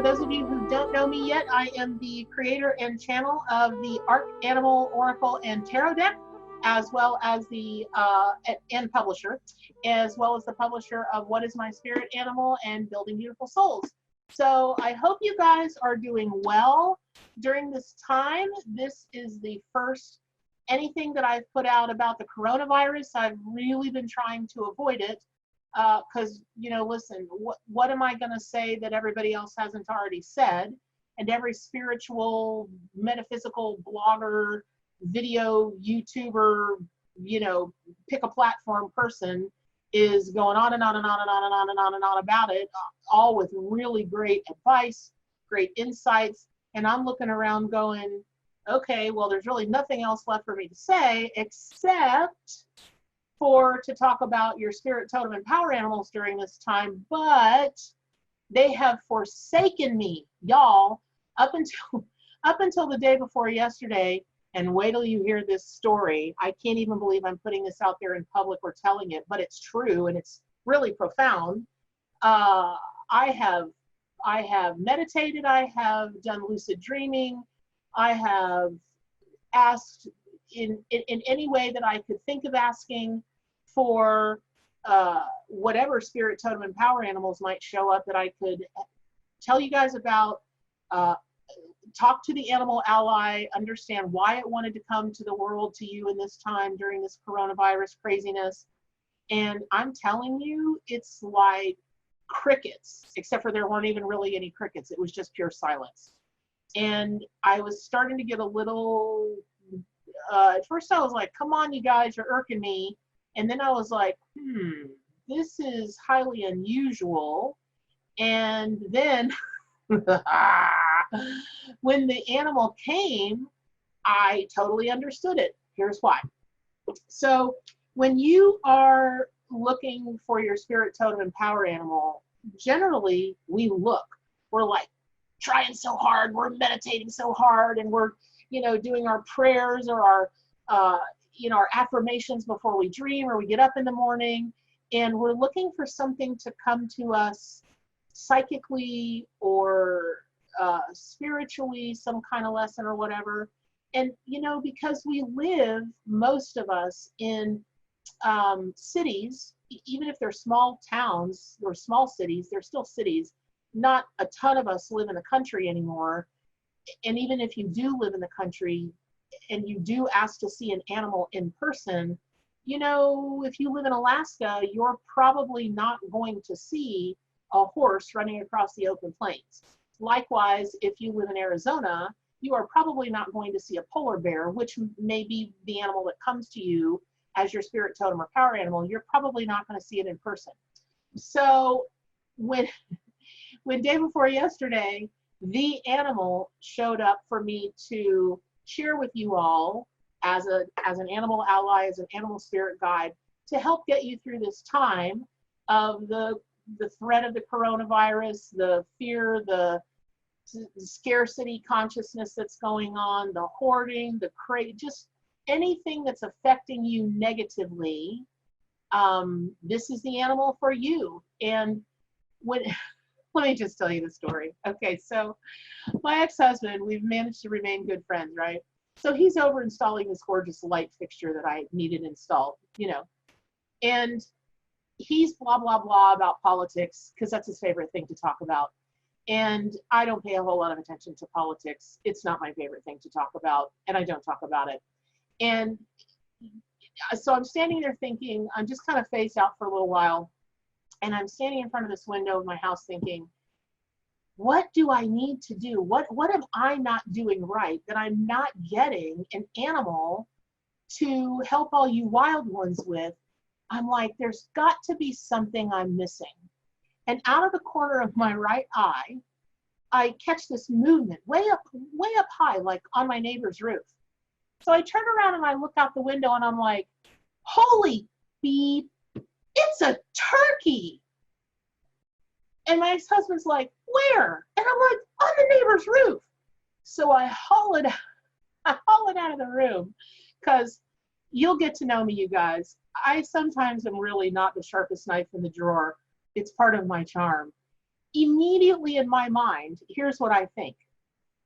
For those of you who don't know me yet, I am the creator and channel of the Arc Animal Oracle and Tarot deck, as well as the and publisher, as well as the publisher of What is My Spirit Animal and Building Beautiful Souls. So I hope you guys are doing well during this time. This is the first anything that I've put out about the coronavirus. I've really been trying to avoid it because, you know, listen, what am I going to say that everybody else hasn't already said? And every spiritual, metaphysical blogger, video YouTuber, you know, pick a platform person is going on and on and on and on and on and on and on about it, all with really great advice, great insights. And I'm looking around going, okay, well, there's really nothing else left for me to say except to talk about your spirit, totem, and power animals during this time. But they have forsaken me, y'all, up until the day before yesterday. And wait till you hear this story. I can't even believe I'm putting this out there in public or telling it, but it's true and it's really profound. I have meditated. I have done lucid dreaming. I have asked in any way that I could think of asking for whatever spirit, totem, and power animals might show up that I could tell you guys about, talk to the animal ally, understand why it wanted to come to the world, to you in this time during this coronavirus craziness. And I'm telling you, it's like crickets, except for there weren't even really any crickets. It was just pure silence. And I was starting to get a little, at first I was like, come on, you guys, you're irking me. And then I was like, this is highly unusual. And then when the animal came, I totally understood it. Here's why. So when you are looking for your spirit, totem, and power animal, generally we're like trying so hard, we're meditating so hard, and we're, you know, doing our prayers or our you know, our affirmations before we dream or we get up in the morning, and we're looking for something to come to us psychically or spiritually, some kind of lesson or whatever. And, you know, because we live, most of us, in cities, even if they're small towns or small cities, they're still cities. Not a ton of us live in the country anymore. And even if you do live in the country and you do ask to see an animal in person, you know, if you live in Alaska, you're probably not going to see a horse running across the open plains. Likewise, if you live in Arizona, you are probably not going to see a polar bear, which may be the animal that comes to you as your spirit, totem, or power animal. You're probably not going to see it in person. So when day before yesterday, the animal showed up for me to share with you all as an animal ally, as an animal spirit guide, to help get you through this time of the threat of the coronavirus, the fear, the scarcity consciousness that's going on, the hoarding, just anything that's affecting you negatively. This is the animal for you. And let me just tell you the story. Okay, so my ex-husband, we've managed to remain good friends, right? So he's over installing this gorgeous light fixture that I needed installed, you know, and he's blah, blah, blah about politics because that's his favorite thing to talk about. And I don't pay a whole lot of attention to politics. It's not my favorite thing to talk about, and I don't talk about it. And so I'm standing there thinking, I'm just kind of phased out for a little while. And I'm standing in front of this window of my house thinking, what do I need to do? What am I not doing right that I'm not getting an animal to help all you wild ones with? I'm like, there's got to be something I'm missing. And out of the corner of my right eye, I catch this movement way up high, like on my neighbor's roof. So I turn around and I look out the window and I'm like, holy beep, it's a turkey. And my ex-husband's like, where? And I'm like, on the neighbor's roof. So I haul it out of the room, because you'll get to know me, you guys. I sometimes am really not the sharpest knife in the drawer. It's part of my charm. immediately in my mind, here's what I think.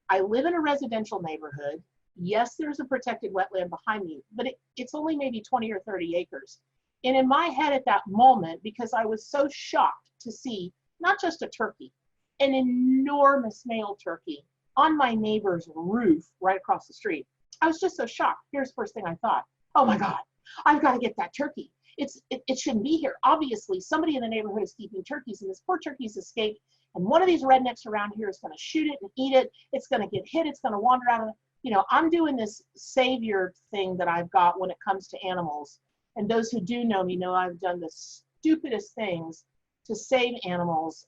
I live in a residential neighborhood. Yes, there's a protected wetland behind me, but it's only maybe 20 or 30 acres. And in my head at that moment, because I was so shocked to see not just a turkey, an enormous male turkey on my neighbor's roof right across the street, I was just so shocked. Here's the first thing I thought. Oh my God, I've got to get that turkey. It shouldn't be here. Obviously, somebody in the neighborhood is keeping turkeys, and this poor turkey's escaped. And one of these rednecks around here is going to shoot it and eat it. It's going to get hit. It's going to wander out of, I'm doing this savior thing that I've got when it comes to animals. And those who do know me know I've done the stupidest things to save animals,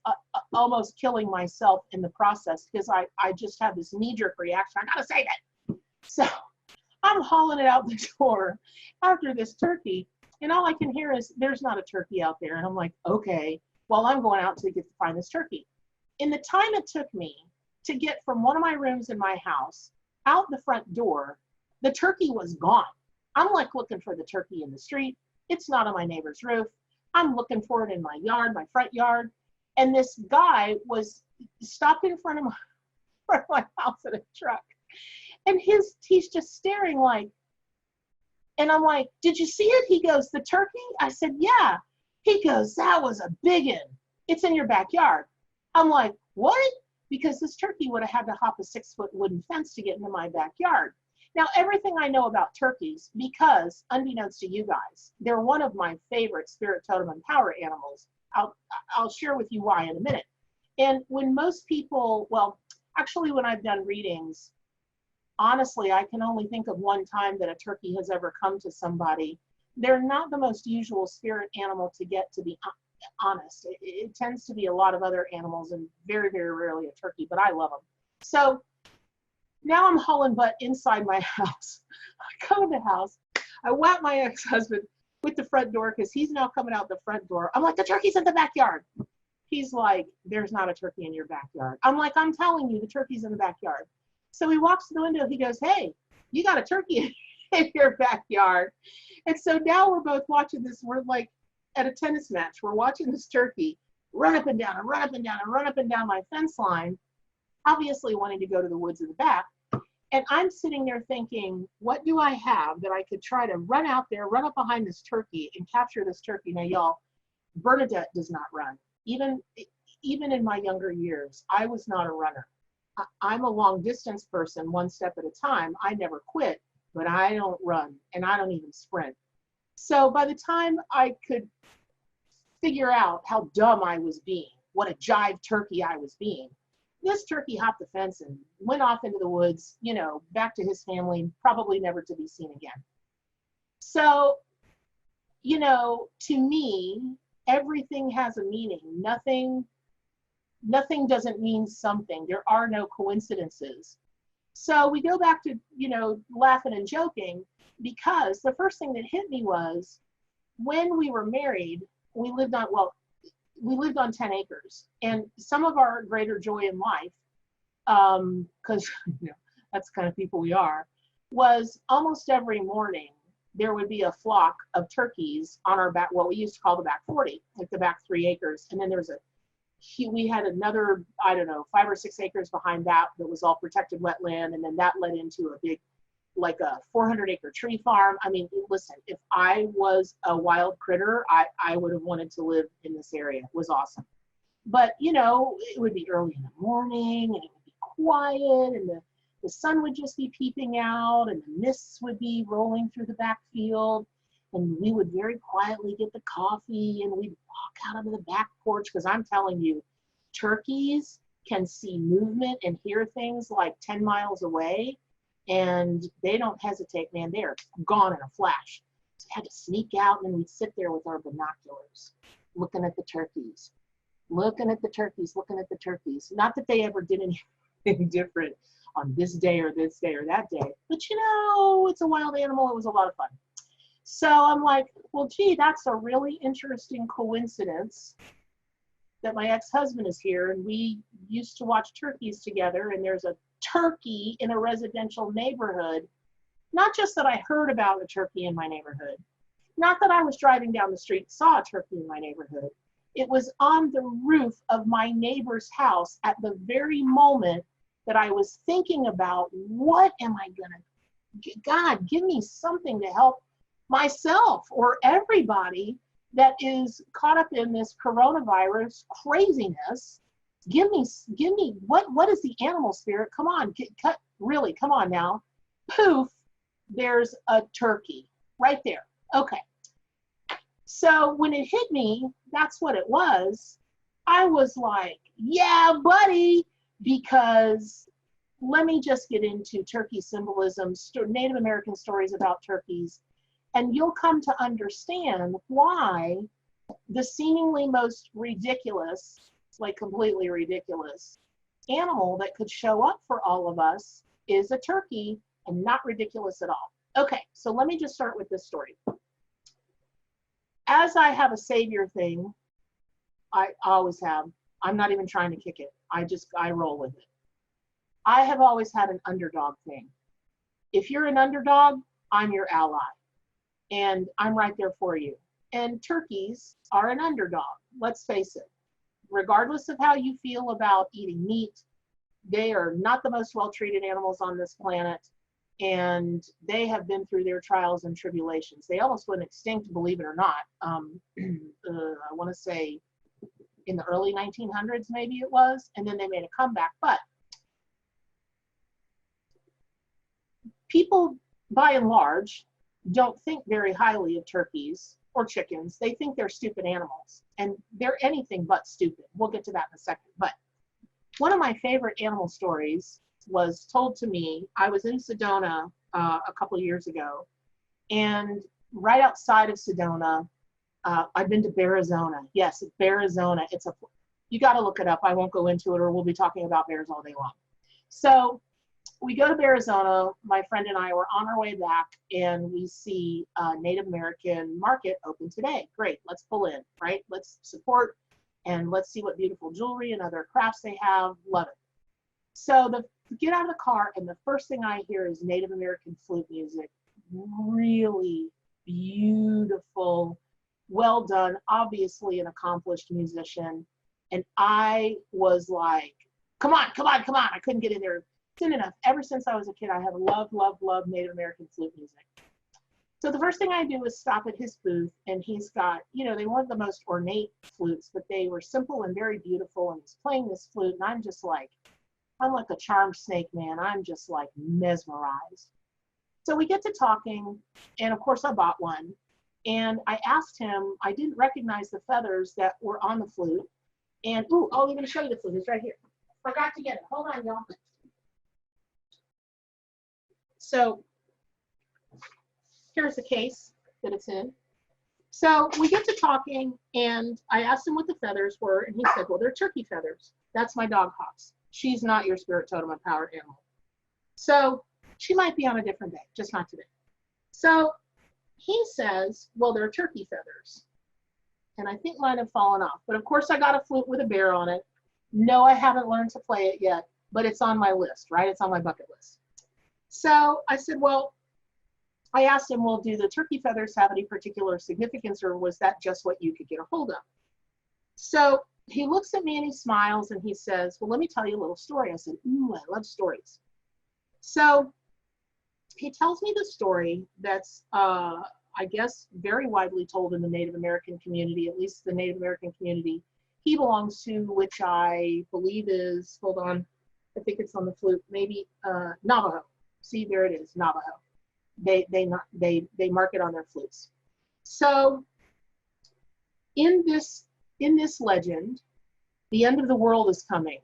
almost killing myself in the process because I just have this knee-jerk reaction. I got to save it. So I'm hauling it out the door after this turkey. And all I can hear is, there's not a turkey out there. And I'm like, okay, well, I'm going out to get to find this turkey. In the time it took me to get from one of my rooms in my house out the front door, the turkey was gone. I'm like looking for the turkey in the street. It's not on my neighbor's roof. I'm looking for it in my yard, my front yard. And this guy was stopped in front of my house in a truck. And he's just staring like, and I'm like, did you see it? He goes, the turkey? I said, yeah. He goes, that was a big one. It's in your backyard. I'm like, what? Because this turkey would have had to hop a 6-foot wooden fence to get into my backyard. Now, everything I know about turkeys, because unbeknownst to you guys, they're one of my favorite spirit, totem, and power animals. I'll share with you why in a minute. And when most people, well, actually when I've done readings, honestly, I can only think of one time that a turkey has ever come to somebody. They're not the most usual spirit animal to get, to be honest. It tends to be a lot of other animals and very, very rarely a turkey, but I love them. So now I'm hauling butt inside my house. I come in the house, I whack my ex-husband with the front door because he's now coming out the front door. I'm like, the turkey's in the backyard. He's like, there's not a turkey in your backyard. I'm like, I'm telling you, the turkey's in the backyard. So he walks to the window, he goes, hey, you got a turkey in your backyard. And so now we're both watching this, we're like at a tennis match, we're watching this turkey run up and down and run up and down and run up and down my fence line, obviously wanting to go to the woods in the back. And I'm sitting there thinking, what do I have that I could try to run out there, run up behind this turkey and capture this turkey? Now, y'all, Bernadette does not run. Even in my younger years, I was not a runner. I'm a long distance person, one step at a time. I never quit, but I don't run and I don't even sprint. So by the time I could figure out how dumb I was being, what a jive turkey I was being, this turkey hopped the fence and went off into the woods, back to his family, probably never to be seen again. So, to me, everything has a meaning. Nothing doesn't mean something. There are no coincidences. So we go back to, laughing and joking, because the first thing that hit me was when we were married, we lived on 10 acres. And some of our greater joy in life, because that's the kind of people we are, was almost every morning there would be a flock of turkeys on our back, what we used to call the back 40, like the back 3 acres. And then we had another, 5 or 6 acres behind that was all protected wetland. And then that led into a big, like a 400-acre tree farm. I mean, listen, if I was a wild critter, I would have wanted to live in this area. It was awesome. But, it would be early in the morning and it would be quiet and the sun would just be peeping out and the mists would be rolling through the backfield. And we would very quietly get the coffee and we'd walk out onto the back porch, because I'm telling you, turkeys can see movement and hear things like 10 miles away, and they don't hesitate, man. They're gone in a flash. So we had to sneak out, and then we'd sit there with our binoculars, looking at the turkeys, looking at the turkeys, looking at the turkeys. Not that they ever did anything different on this day or that day, but it's a wild animal. It was a lot of fun. So I'm like, well, gee, that's a really interesting coincidence that my ex-husband is here and we used to watch turkeys together, and there's a turkey in a residential neighborhood. Not just that I heard about a turkey in my neighborhood, not that I was driving down the street and saw a turkey in my neighborhood. It was on the roof of my neighbor's house at the very moment that I was thinking about, what am I gonna, God, give me something to help myself or everybody that is caught up in this coronavirus craziness. Give me, what is the animal spirit? Come on, really, come on now. Poof, there's a turkey right there. Okay. So when it hit me, that's what it was. I was like, yeah, buddy, because let me just get into turkey symbolism, Native American stories about turkeys, and you'll come to understand why the seemingly most ridiculous, like completely ridiculous, animal that could show up for all of us is a turkey, and not ridiculous at all. Okay, so let me just start with this story. As I have a savior thing, I always have. I'm not even trying to kick it. I roll with it. I have always had an underdog thing. If you're an underdog, I'm your ally. And I'm right there for you. And turkeys are an underdog. Let's face it. Regardless of how you feel about eating meat, they are not the most well-treated animals on this planet. And they have been through their trials and tribulations. They almost went extinct, believe it or not. I want to say in the early 1900s, maybe it was, and then they made a comeback. But people, by and large, don't think very highly of turkeys or chickens. They think they're stupid animals, and they're anything but stupid. We'll get to that in a second. But one of my favorite animal stories was told to me. I was in Sedona a couple of years ago, and right outside of Sedona, I've been to Bearizona. Yes, Bearizona. You got to look it up. I won't go into it, or we'll be talking about bears all day long. So we go to Bearizona. My friend and I were on our way back, and we see Native American market open today. Great, let's pull in, right? Let's support, and let's see what beautiful jewelry and other crafts they have. Love it. So get out of the car, and the first thing I hear is Native American flute music. Really beautiful, well done, obviously an accomplished musician. And I was like, come on, come on, come on. I couldn't get in there soon enough. Ever since I was a kid, I have loved Native American flute music. So the first thing I do is stop at his booth, and he's got, they weren't the most ornate flutes, but they were simple and very beautiful, and he's playing this flute, and I'm like a charmed snake, man. I'm just like mesmerized. So we get to talking, and of course I bought one. And I asked him, I didn't recognize the feathers that were on the flute. And, I'm going to show you the flute. It's right here. Forgot to get it. Hold on, y'all. So here's the case that it's in. So we get to talking, and I asked him what the feathers were, and he said, well, they're turkey feathers. That's my dog Hops. She's not your spirit totem empowered animal. So she might be on a different day, just not today. So he says, well, they're turkey feathers. And I think mine have fallen off. But of course I got a flute with a bear on it. No, I haven't learned to play it yet, but it's on my list, right? It's on my bucket list. So I said, well, I asked him, well, do the turkey feathers have any particular significance, or was that just what you could get a hold of? So he looks at me and he smiles and he says, well, let me tell you a little story. I said, ooh, I love stories. So he tells me the story that's, I guess, very widely told in the Native American community, at least the Native American community he belongs to, which I believe is, hold on, I think it's on the flute, maybe Navajo. See, there it is, Navajo. They mark it on their flutes. So in this legend, the end of the world is coming.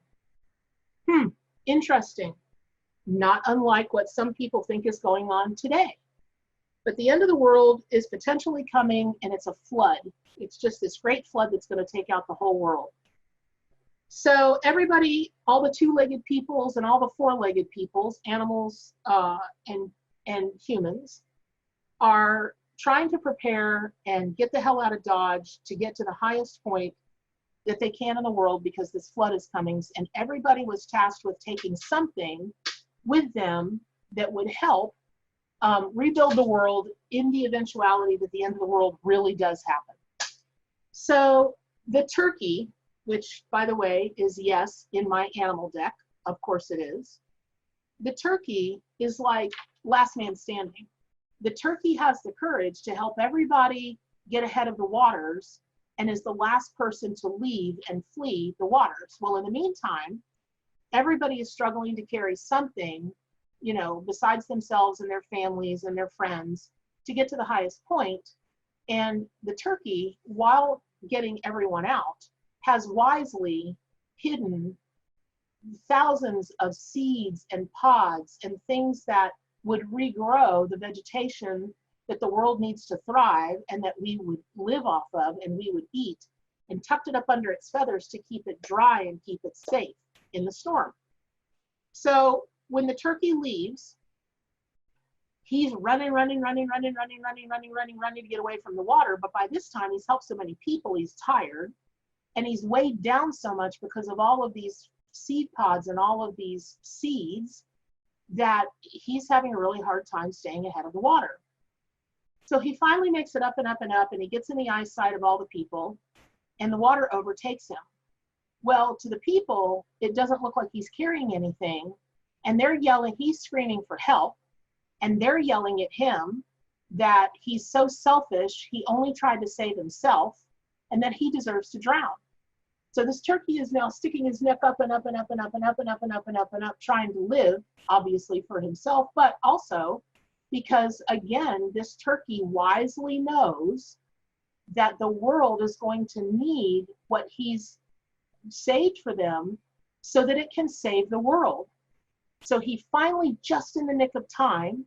Interesting. Not unlike what some people think is going on today. But the end of the world is potentially coming, and it's a flood. It's just this great flood that's going to take out the whole world. So everybody, all the two-legged peoples and all the four-legged peoples, animals and humans, are trying to prepare and get the hell out of Dodge to get to the highest point that they can in the world, because this flood is coming. And everybody was tasked with taking something with them that would help rebuild the world in the eventuality that the end of the world really does happen. So The turkey, which by the way is yes in my animal deck, of course it is. The turkey is like last man standing. The turkey has the courage to help everybody get ahead of the waters and is the last person to leave and flee the waters. Well, in the meantime, everybody is struggling to carry something, you know, besides themselves and their families and their friends to get to the highest point. And the turkey, while getting everyone out, has wisely hidden thousands of seeds and pods and things that would regrow the vegetation that the world needs to thrive and that we would live off of and we would eat, and tucked it up under its feathers to keep it dry and keep it safe in the storm. So when the turkey leaves, he's running to get away from the water. But by this time, he's helped so many people, he's tired, and he's weighed down so much because of all of these seed pods and all of these seeds that he's having a really hard time staying ahead of the water. So he finally makes it up and up and up, and he gets in the eyesight of all the people, and the water overtakes him. Well, to the people, it doesn't look like he's carrying anything, and they're yelling, he's screaming for help, and they're yelling at him that he's so selfish, he only tried to save himself, and that he deserves to drown. So this turkey is now sticking his neck up and up and up and up and up and up and up and up and up, trying to live, obviously for himself, but also because, again, this turkey wisely knows that the world is going to need what he's saved for them so that it can save the world. So he finally, just in the nick of time,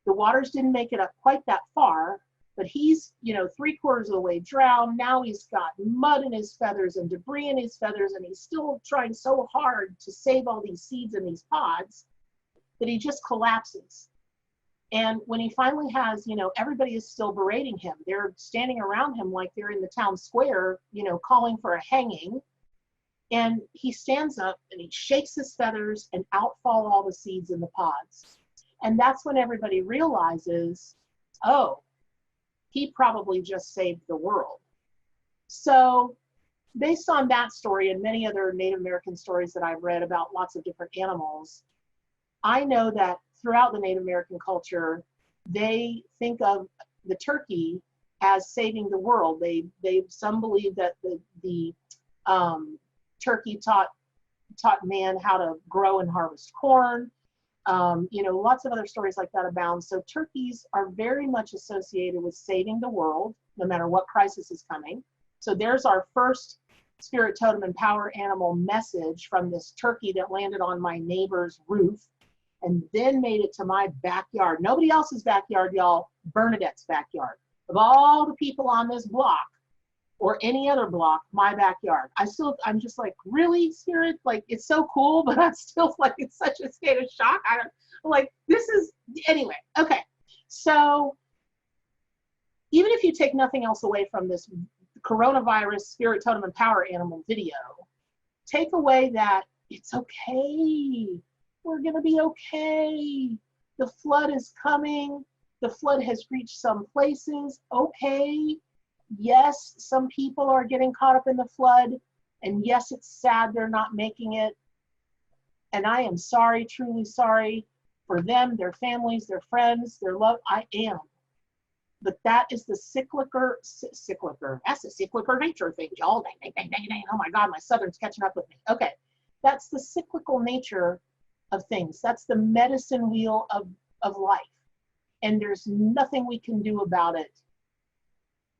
the waters didn't make it up quite that far, but he's, you know, 3/4 of the way drowned. Now he's got mud in his feathers and debris in his feathers, and he's still trying so hard to save all these seeds and these pods that he just collapses. And when he finally has, you know, everybody is still berating him. They're standing around him like they're in the town square, you know, calling for a hanging. And he stands up and he shakes his feathers, and out fall all the seeds in the pods. And that's when everybody realizes, oh, he probably just saved the world. So based on that story and many other Native American stories that I've read about lots of different animals, I know that throughout the Native American culture, they think of the turkey as saving the world. Some believe that the turkey taught man how to grow and harvest corn. You know, lots of other stories like that abound. So turkeys are very much associated with saving the world, no matter what crisis is coming. So there's our first spirit totem and power animal message from this turkey that landed on my neighbor's roof and then made it to my backyard. Nobody else's backyard, y'all, Bernadette's backyard. Of all the people on this block or any other block, my backyard. I'm just like, really, Spirit? Like, it's so cool, but I'm still like, it's such a state of shock. Anyway, okay. So even if you take nothing else away from this coronavirus spirit totem and power animal video, take away that it's okay. We're gonna be okay. The flood is coming. The flood has reached some places. Okay. Yes, some people are getting caught up in the flood, and yes, it's sad they're not making it. And I am sorry, truly sorry for them, their families, their friends, their love. I am. But that is the cyclical, that's the cyclical nature thing, y'all. Oh my God, my Southern's catching up with me. Okay, that's the cyclical nature of things. That's the medicine wheel of life. And there's nothing we can do about it,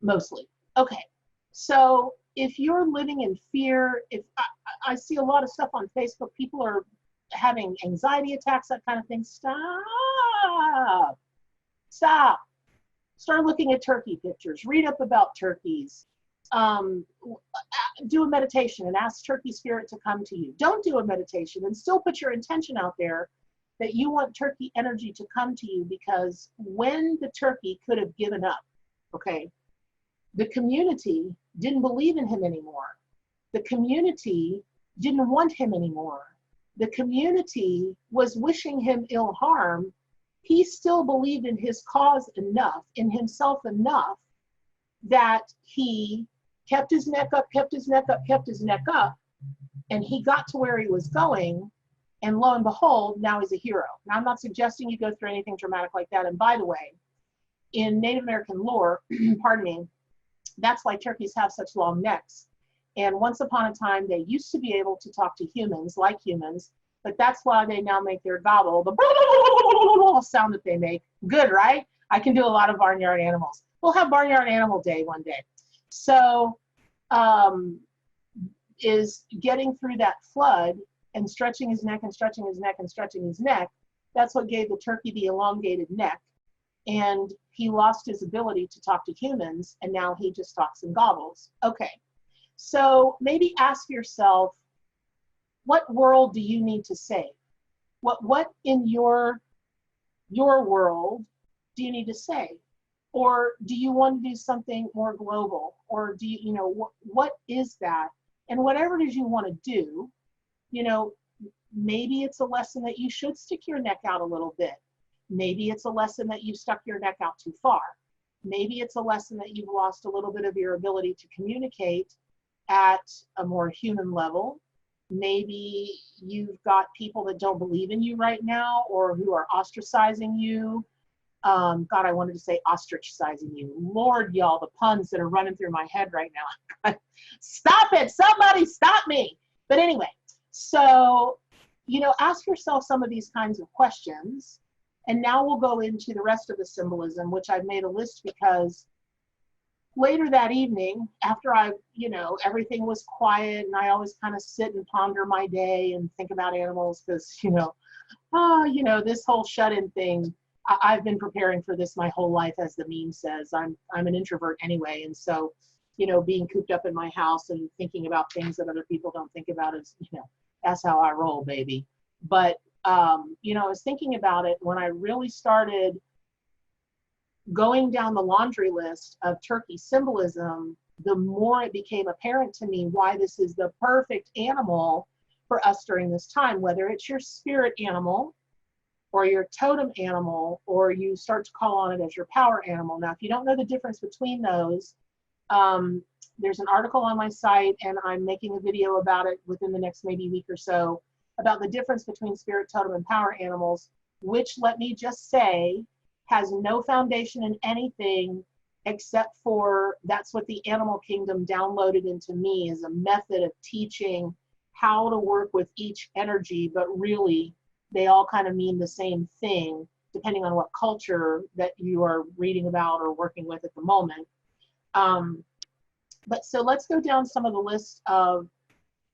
mostly. Okay, so if you're living in fear, if I see a lot of stuff on Facebook, people are having anxiety attacks, that kind of thing. Stop. Start looking at turkey pictures, read up about turkeys, do a meditation and ask turkey spirit to come to you. Don't do a meditation and still put your intention out there that you want turkey energy to come to you, because when the turkey could have given up, okay, the community didn't believe in him anymore. The community didn't want him anymore. The community was wishing him ill harm. He still believed in his cause enough, in himself enough, that he kept his neck up, kept his neck up, kept his neck up, and he got to where he was going, and lo and behold, now he's a hero. Now, I'm not suggesting you go through anything dramatic like that, and by the way, in Native American lore, pardon me, that's why turkeys have such long necks. And once upon a time, they used to be able to talk to humans, like humans, but that's why they now make their gobble, the sound that they make. Good, right? I can do a lot of barnyard animals. We'll have barnyard animal day one day. So, is getting through that flood and stretching his neck and stretching his neck and stretching his neck. That's what gave the turkey the elongated neck. And he lost his ability to talk to humans, and now he just talks and gobbles. Okay, so maybe ask yourself, what world do you need to save? What in your world do you need to save? Or do you want to do something more global? Or do you, what is that? And whatever it is you want to do, maybe it's a lesson that you should stick your neck out a little bit. Maybe it's a lesson that you've stuck your neck out too far. Maybe it's a lesson that you've lost a little bit of your ability to communicate at a more human level. Maybe you've got people that don't believe in you right now, or who are ostracizing you. God, I wanted to say ostracizing you. Lord, y'all, the puns that are running through my head right now. Stop it, somebody stop me. But anyway, so, ask yourself some of these kinds of questions. And now we'll go into the rest of the symbolism, which I've made a list because later that evening, after everything was quiet, and I always kind of sit and ponder my day and think about animals because, this whole shut-in thing, I've been preparing for this my whole life, as the meme says. I'm an introvert anyway, and so, being cooped up in my house and thinking about things that other people don't think about is, that's how I roll, baby. But I was thinking about it when I really started going down the laundry list of turkey symbolism. The more it became apparent to me why this is the perfect animal for us during this time, whether it's your spirit animal or your totem animal, or you start to call on it as your power animal. Now, if you don't know the difference between those, there's an article on my site, and I'm making a video about it within the next maybe week or so, about the difference between spirit, totem, and power animals, which, let me just say, has no foundation in anything except for that's what the animal kingdom downloaded into me as a method of teaching how to work with each energy, but really they all kind of mean the same thing depending on what culture that you are reading about or working with at the moment. But so let's go down some of the list of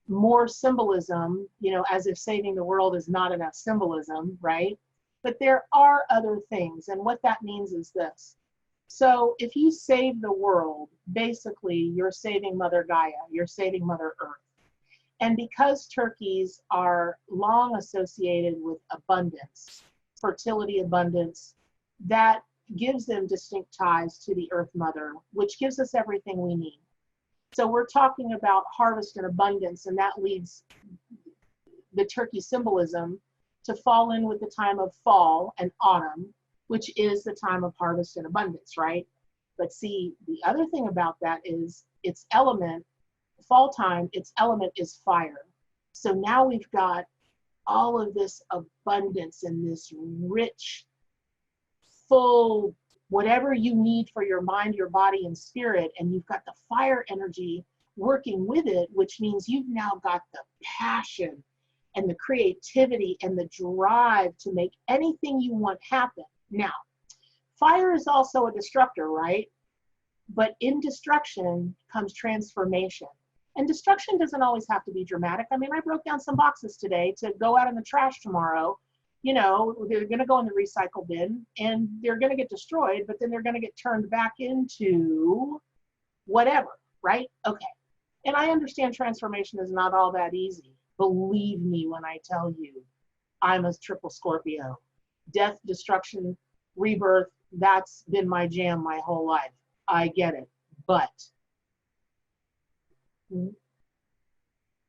more symbolism, as if saving the world is not enough symbolism, right? But there are other things, and what that means is this. So if you save the world, basically you're saving Mother Gaia, you're saving Mother Earth. And because turkeys are long associated with abundance, fertility abundance, that gives them distinct ties to the Earth Mother, which gives us everything we need. So we're talking about harvest and abundance, and that leads the turkey symbolism to fall in with the time of fall and autumn, which is the time of harvest and abundance, right? But see, the other thing about that is its element, fall time, its element is fire. So now we've got all of this abundance and this rich, full, whatever you need for your mind, your body, and spirit, and you've got the fire energy working with it, which means you've now got the passion and the creativity and the drive to make anything you want happen. Now, fire is also a destructor, right? But in destruction comes transformation. And destruction doesn't always have to be dramatic. I mean, I broke down some boxes today to go out in the trash tomorrow. They're going to go in the recycle bin and they're going to get destroyed, but then they're going to get turned back into whatever, right? Okay. And I understand transformation is not all that easy. Believe me when I tell you, I'm a triple Scorpio. Death, destruction, rebirth, that's been my jam my whole life. I get it. But,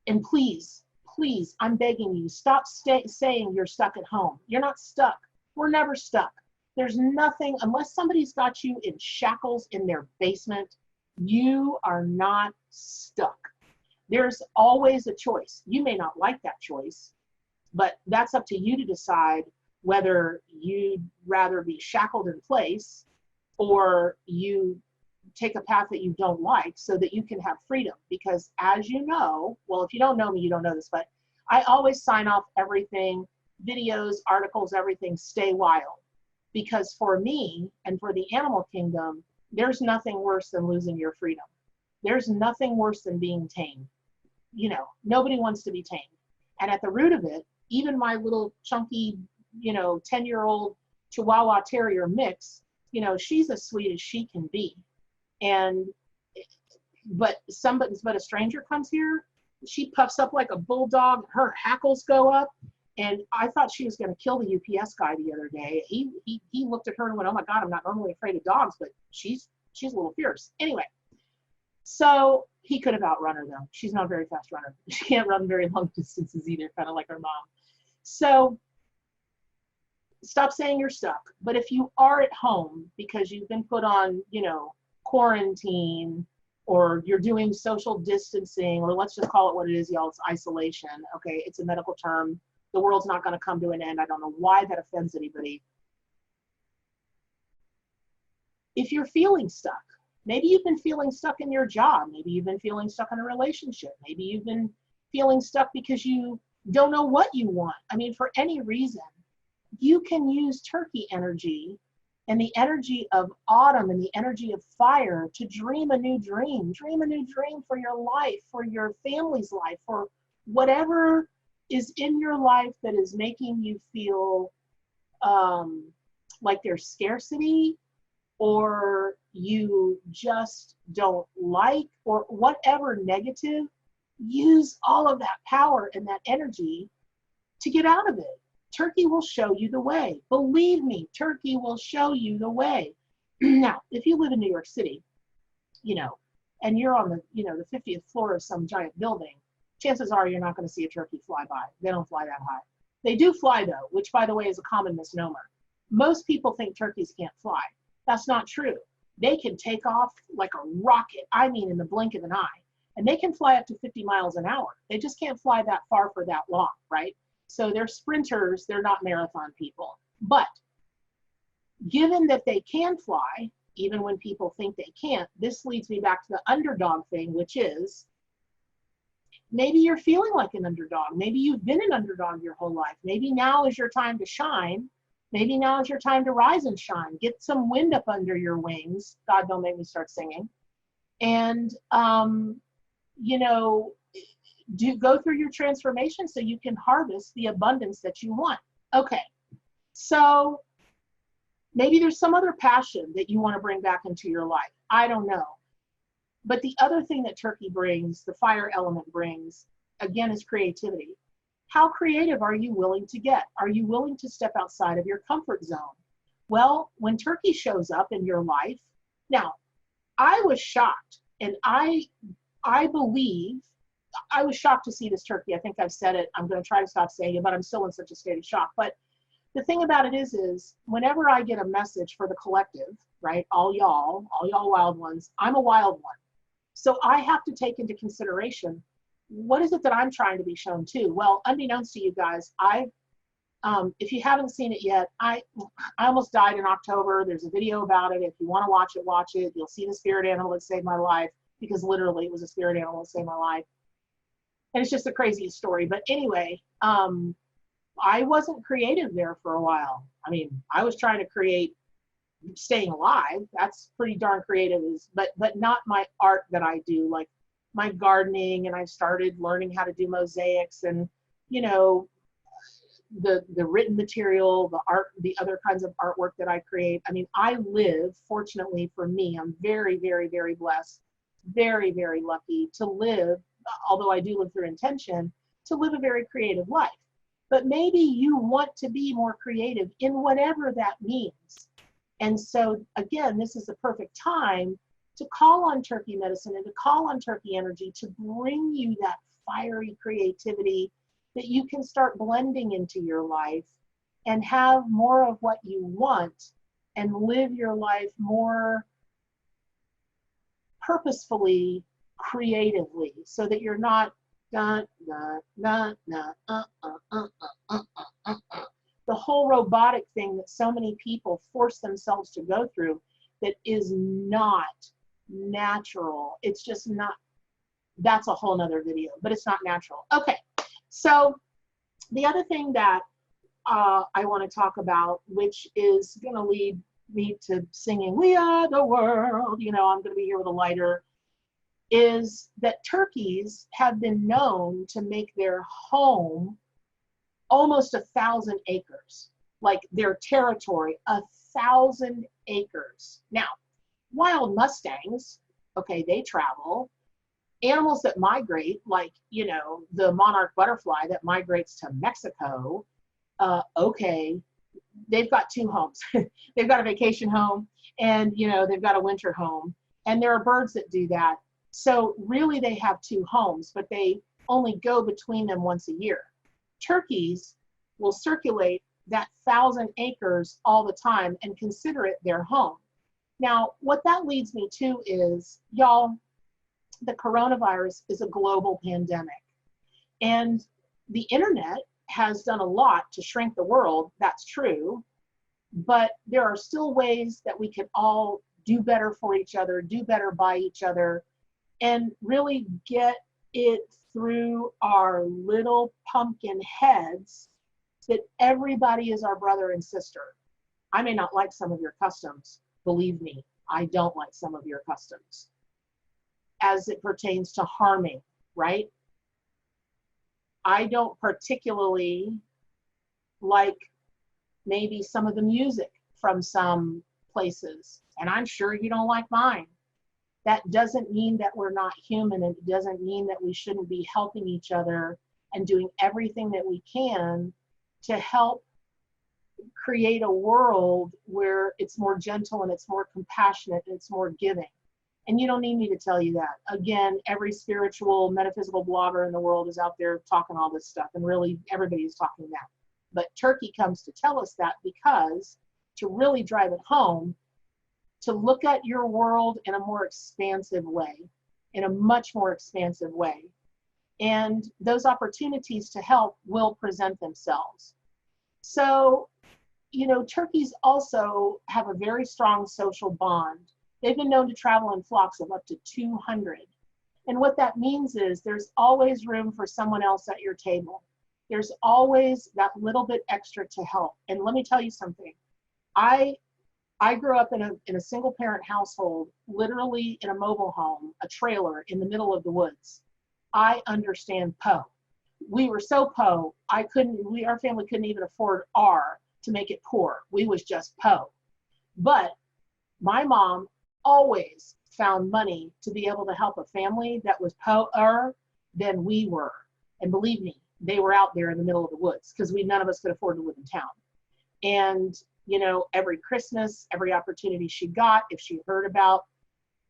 and please, I'm begging you, stop saying you're stuck at home. You're not stuck. We're never stuck. There's nothing, unless somebody's got you in shackles in their basement, You are not stuck. There's always a choice. You may not like that choice, but that's up to you to decide whether you'd rather be shackled in place or you take a path that you don't like so that you can have freedom. Because as you know, well, if you don't know me, you don't know this, but I always sign off everything, videos, articles, everything, stay wild. Because for me and for the animal kingdom, there's nothing worse than losing your freedom. There's nothing worse than being tamed. You know, nobody wants to be tamed. And at the root of it, even my little chunky, 10-year-old Chihuahua Terrier mix, she's as sweet as she can be. And, but a stranger comes here, she puffs up like a bulldog, her hackles go up. And I thought she was going to kill the UPS guy the other day. He looked at her and went, "Oh my God, I'm not normally afraid of dogs, but she's a little fierce." Anyway, so he could have outrun her though. She's not a very fast runner. She can't run very long distances either, kind of like her mom. So stop saying you're stuck. But if you are at home because you've been put on, quarantine, or you're doing social distancing, or let's just call it what it is, y'all, it's isolation. Okay, it's a medical term. The world's not going to come to an end. I don't know why that offends anybody. If you're feeling stuck, maybe you've been feeling stuck in your job. Maybe you've been feeling stuck in a relationship. Maybe you've been feeling stuck because you don't know what you want. I mean, for any reason, you can use turkey energy and the energy of autumn and the energy of fire to dream a new dream. Dream a new dream for your life, for your family's life, for whatever is in your life that is making you feel like there's scarcity, or you just don't like, or whatever negative. Use all of that power and that energy to get out of it. Turkey will show you the way. Believe me, turkey will show you the way. Now, if you live in New York City, and you're on the 50th floor of some giant building, chances are you're not going to see a turkey fly by. They don't fly that high. They do fly though, which by the way is a common misnomer. Most people think turkeys can't fly. That's not true. They can take off like a rocket. I mean, in the blink of an eye. And they can fly up to 50 miles an hour. They just can't fly that far for that long, right? So they're sprinters, they're not marathon people. But given that they can fly, even when people think they can't, this leads me back to the underdog thing, which is, maybe you're feeling like an underdog. Maybe you've been an underdog your whole life. Maybe now is your time to shine. Maybe now is your time to rise and shine. Get some wind up under your wings. God, don't make me start singing. And, go through your transformation so you can harvest the abundance that you want. Okay, so maybe there's some other passion that you want to bring back into your life. I don't know. But the other thing that turkey brings, the fire element brings, again, is creativity. How creative are you willing to get? Are you willing to step outside of your comfort zone? Well, when turkey shows up in your life, now, I was shocked, and I believe, I was shocked to see this turkey. I think I've said it. I'm going to try to stop saying it, but I'm still in such a state of shock. But the thing about it is whenever I get a message for the collective, right, all y'all wild ones, I'm a wild one. So I have to take into consideration, what is it that I'm trying to be shown too? Well, unbeknownst to you guys, if you haven't seen it yet, I almost died in October. There's a video about it. If you want to watch it, watch it. You'll see the spirit animal that saved my life, because literally it was a spirit animal that saved my life. And it's just the craziest story. But anyway, I wasn't creative there for a while. I mean, I was trying to create staying alive. That's pretty darn creative, but not my art that I do, like my gardening. And I started learning how to do mosaics and, the written material, the art, the other kinds of artwork that I create. I mean, I live, fortunately for me, I'm very, very, very blessed, very, very lucky to live, although I do live through intention, to live a very creative life. But maybe you want to be more creative in whatever that means. And so again, this is the perfect time to call on turkey medicine and to call on turkey energy to bring you that fiery creativity that you can start blending into your life and have more of what you want and live your life more purposefully, creatively, so that you're not dun, dun, dun, dun, the whole robotic thing that so many people force themselves to go through that is not natural. It's just not, that's a whole nother video, but it's not natural. Okay, so the other thing that I want to talk about, which is going to lead me to singing "We Are the World," you know, I'm going to be here with a lighter, is that turkeys have been known to make their home almost 1,000 acres, like their territory, 1,000 acres. Now, wild mustangs, okay, they travel. Animals that migrate, like, you know, the monarch butterfly that migrates to Mexico, okay, they've got 2 homes. They've got a vacation home and, you know, they've got a winter home. And there are birds that do that. So really they have 2 homes, but they only go between them once a year. Turkeys will circulate that 1,000 acres all the time and consider it their home. Now, what that leads me to is, y'all, the coronavirus is a global pandemic. And the internet has done a lot to shrink the world, that's true, but there are still ways that we can all do better for each other, do better by each other, and really get it through our little pumpkin heads that everybody is our brother and sister. I may not like some of your customs, believe me, I don't like some of your customs as it pertains to harming, right? I don't particularly like maybe some of the music from some places, and I'm sure you don't like mine. That doesn't mean that we're not human, and it doesn't mean that we shouldn't be helping each other and doing everything that we can to help create a world where it's more gentle and it's more compassionate and it's more giving. And you don't need me to tell you that. Again, every spiritual, metaphysical blogger in the world is out there talking all this stuff, and really everybody is talking that. But Turkey comes to tell us that because to really drive it home, to look at your world in a more expansive way, in a much more expansive way. And those opportunities to help will present themselves. So, you know, turkeys also have a very strong social bond. They've been known to travel in flocks of up to 200. And what that means is there's always room for someone else at your table. There's always that little bit extra to help. And let me tell you something. I grew up in a single parent household, literally in a mobile home, a trailer in the middle of the woods. I understand Poe. We were so Poe, our family couldn't even afford R to make it poor. We was just Poe. But my mom always found money to be able to help a family that was poorer than we were. And believe me, they were out there in the middle of the woods because none of us could afford to live in town. And, you know, every Christmas, every opportunity she got, if she heard about,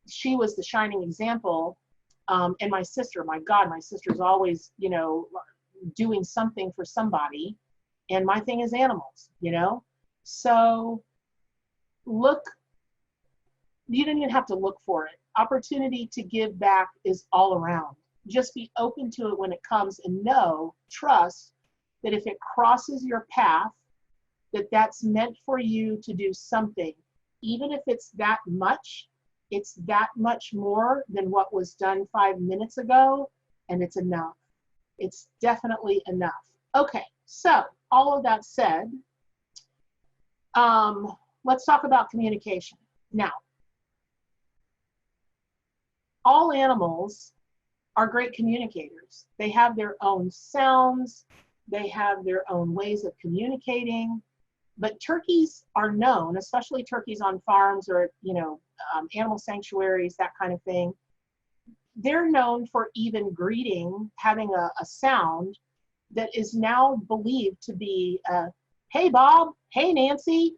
she was the shining example. And my sister, my God, my sister's always, you know, doing something for somebody. And my thing is animals, you know? So you don't even have to look for it. Opportunity to give back is all around. Just be open to it when it comes, and trust that if it crosses your path, that's meant for you to do something. Even if it's that much more than what was done 5 minutes ago, and it's enough. It's definitely enough. Okay, so all of that said, let's talk about communication. Now, all animals are great communicators. They have their own sounds, they have their own ways of communicating, but turkeys are known, especially turkeys on farms or, you know, animal sanctuaries, that kind of thing. They're known for even greeting, having a sound that is now believed to be, hey Bob, hey Nancy.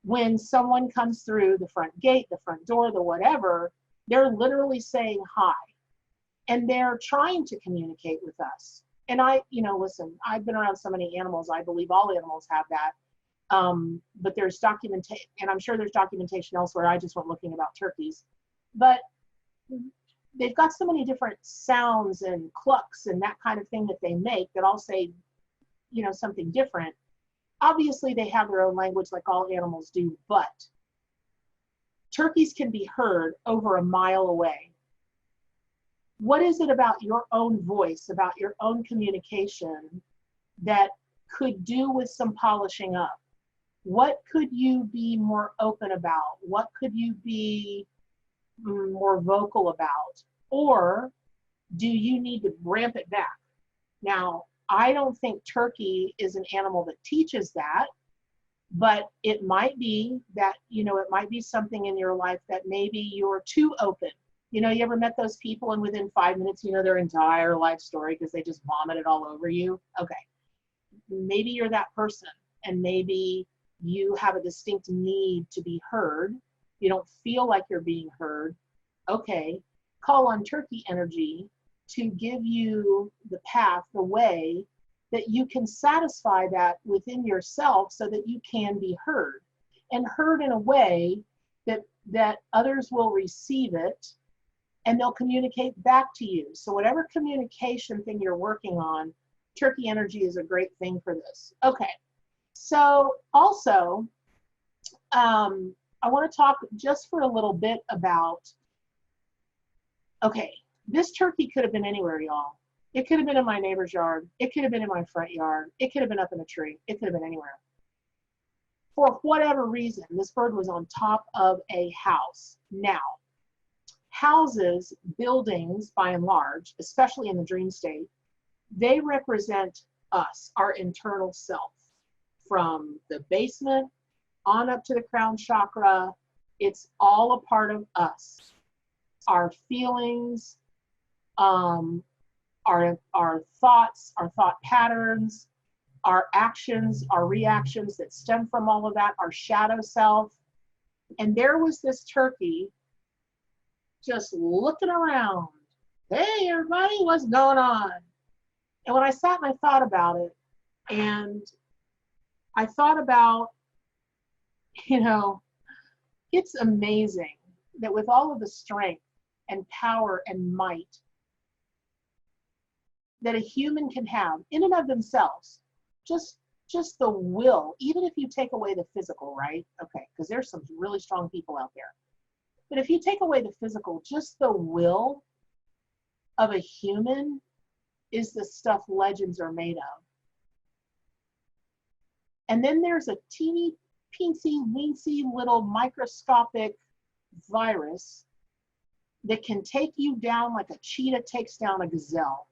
When someone comes through the front gate, the front door, the whatever, they're literally saying hi. And they're trying to communicate with us. And listen, I've been around so many animals, I believe all animals have that. But there's documentation, and I'm sure there's documentation elsewhere. I just went looking about turkeys. But they've got so many different sounds and clucks and that kind of thing that they make that all say, you know, something different. Obviously, they have their own language like all animals do, but turkeys can be heard over a mile away. What is it about your own voice, about your own communication that could do with some polishing up? What could you be more open about? What could you be more vocal about? Or do you need to ramp it back? Now, I don't think turkey is an animal that teaches that, but it might be that, you know, it might be something in your life that maybe you're too open. You know, you ever met those people and within 5 minutes, you know, their entire life story because they just vomited all over you? Okay. Maybe you're that person, and maybe you have a distinct need to be heard. You don't feel like you're being heard. Okay. Call on turkey energy to give you the path, the way that you can satisfy that within yourself so that you can be heard, and heard in a way that others will receive it and they'll communicate back to you. So whatever communication thing you're working on, turkey energy is a great thing for this. Okay, so also I want to talk just for a little bit about, okay, this turkey could have been anywhere, y'all. It could have been in my neighbor's yard. It could have been in my front yard. It could have been up in a tree. It could have been anywhere. For whatever reason, this bird was on top of a house. Now, houses, buildings, by and large, especially in the dream state, they represent us, our internal self. From the basement on up to the crown chakra, it's all a part of us. Our feelings, our thoughts, our thought patterns, our actions, our reactions that stem from all of that, our shadow self. And there was this turkey just looking around. Hey, everybody, what's going on? And when I sat and I thought about it, and I thought about, you know, it's amazing that with all of the strength and power and might that a human can have in and of themselves, just the will, even if you take away the physical, right? Okay, because there's some really strong people out there. But if you take away the physical, just the will of a human is the stuff legends are made of. And then there's a teeny, teensy, weensy little microscopic virus that can take you down like a cheetah takes down a gazelle.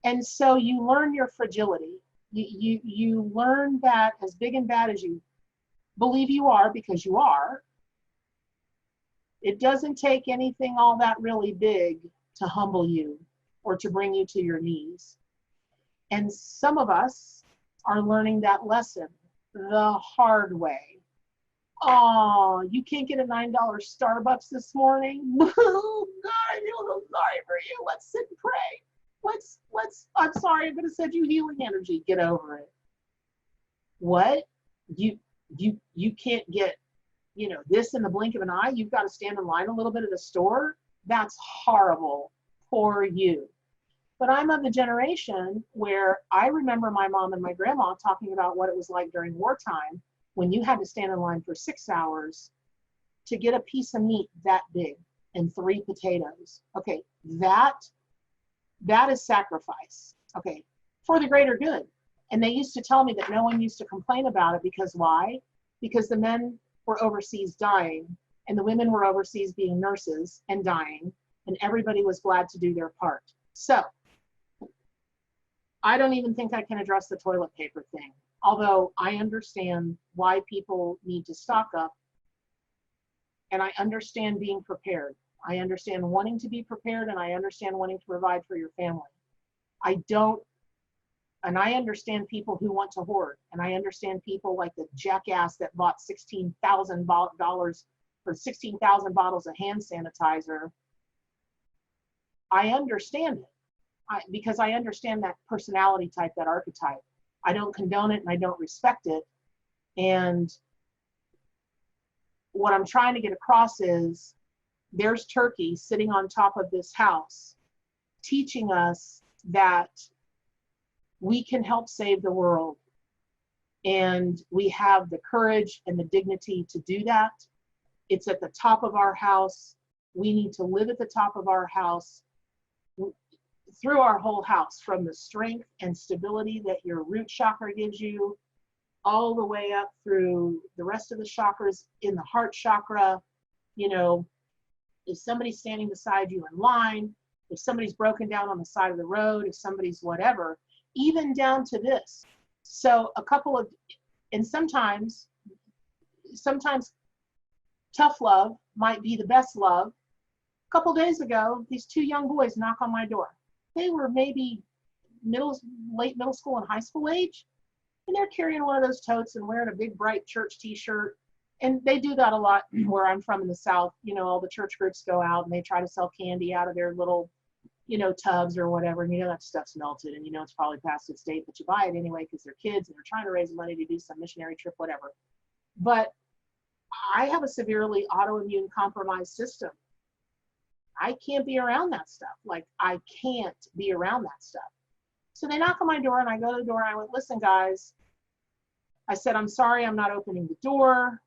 And so you learn your fragility. You learn that as big and bad as you believe you are, because you are, it doesn't take anything all that really big to humble you or to bring you to your knees. And some of us are learning that lesson the hard way. Oh, you can't get a $9 Starbucks this morning? Oh, God, I feel so sorry for you. Let's sit and pray. I'm sorry, I'm going to send you healing energy. Get over it. What? You can't get, you know, this in the blink of an eye? You've got to stand in line a little bit at the store? That's horrible for you. But I'm of the generation where I remember my mom and my grandma talking about what it was like during wartime when you had to stand in line for 6 hours to get a piece of meat that big and 3 potatoes. Okay, that is sacrifice, okay, for the greater good. And they used to tell me that no one used to complain about it because why? Because the men were overseas dying and the women were overseas being nurses and dying, and everybody was glad to do their part. So I don't even think I can address the toilet paper thing, although I understand why people need to stock up, and I understand being prepared. I understand wanting to be prepared, and I understand wanting to provide for your family. And I understand people who want to hoard, and I understand people like the jackass that bought $16,000 for 16,000 bottles of hand sanitizer. I understand it because I understand that personality type, that archetype. I don't condone it and I don't respect it. And what I'm trying to get across is there's Turkey sitting on top of this house, teaching us that we can help save the world. And we have the courage and the dignity to do that. It's at the top of our house. We need to live at the top of our house through our whole house, from the strength and stability that your root chakra gives you, all the way up through the rest of the chakras in the heart chakra. You know, if somebody's standing beside you in line, if somebody's broken down on the side of the road, if somebody's whatever, even down to this. So and sometimes tough love might be the best love. A couple days ago, these two young boys knock on my door. They were maybe late middle school and high school age, and they're carrying one of those totes and wearing a big bright church t-shirt. And they do that a lot where I'm from in the South. You know, all the church groups go out and they try to sell candy out of their little, you know, tubs or whatever, and you know that stuff's melted, and you know it's probably past its date, but you buy it anyway because they're kids and they're trying to raise money to do some missionary trip, whatever. But I have a severely autoimmune compromised system. I can't be around that stuff. Like, I can't be around that stuff. So they knock on my door, and I go to the door, and I went, listen, guys, I said, I'm sorry, I'm not opening the door.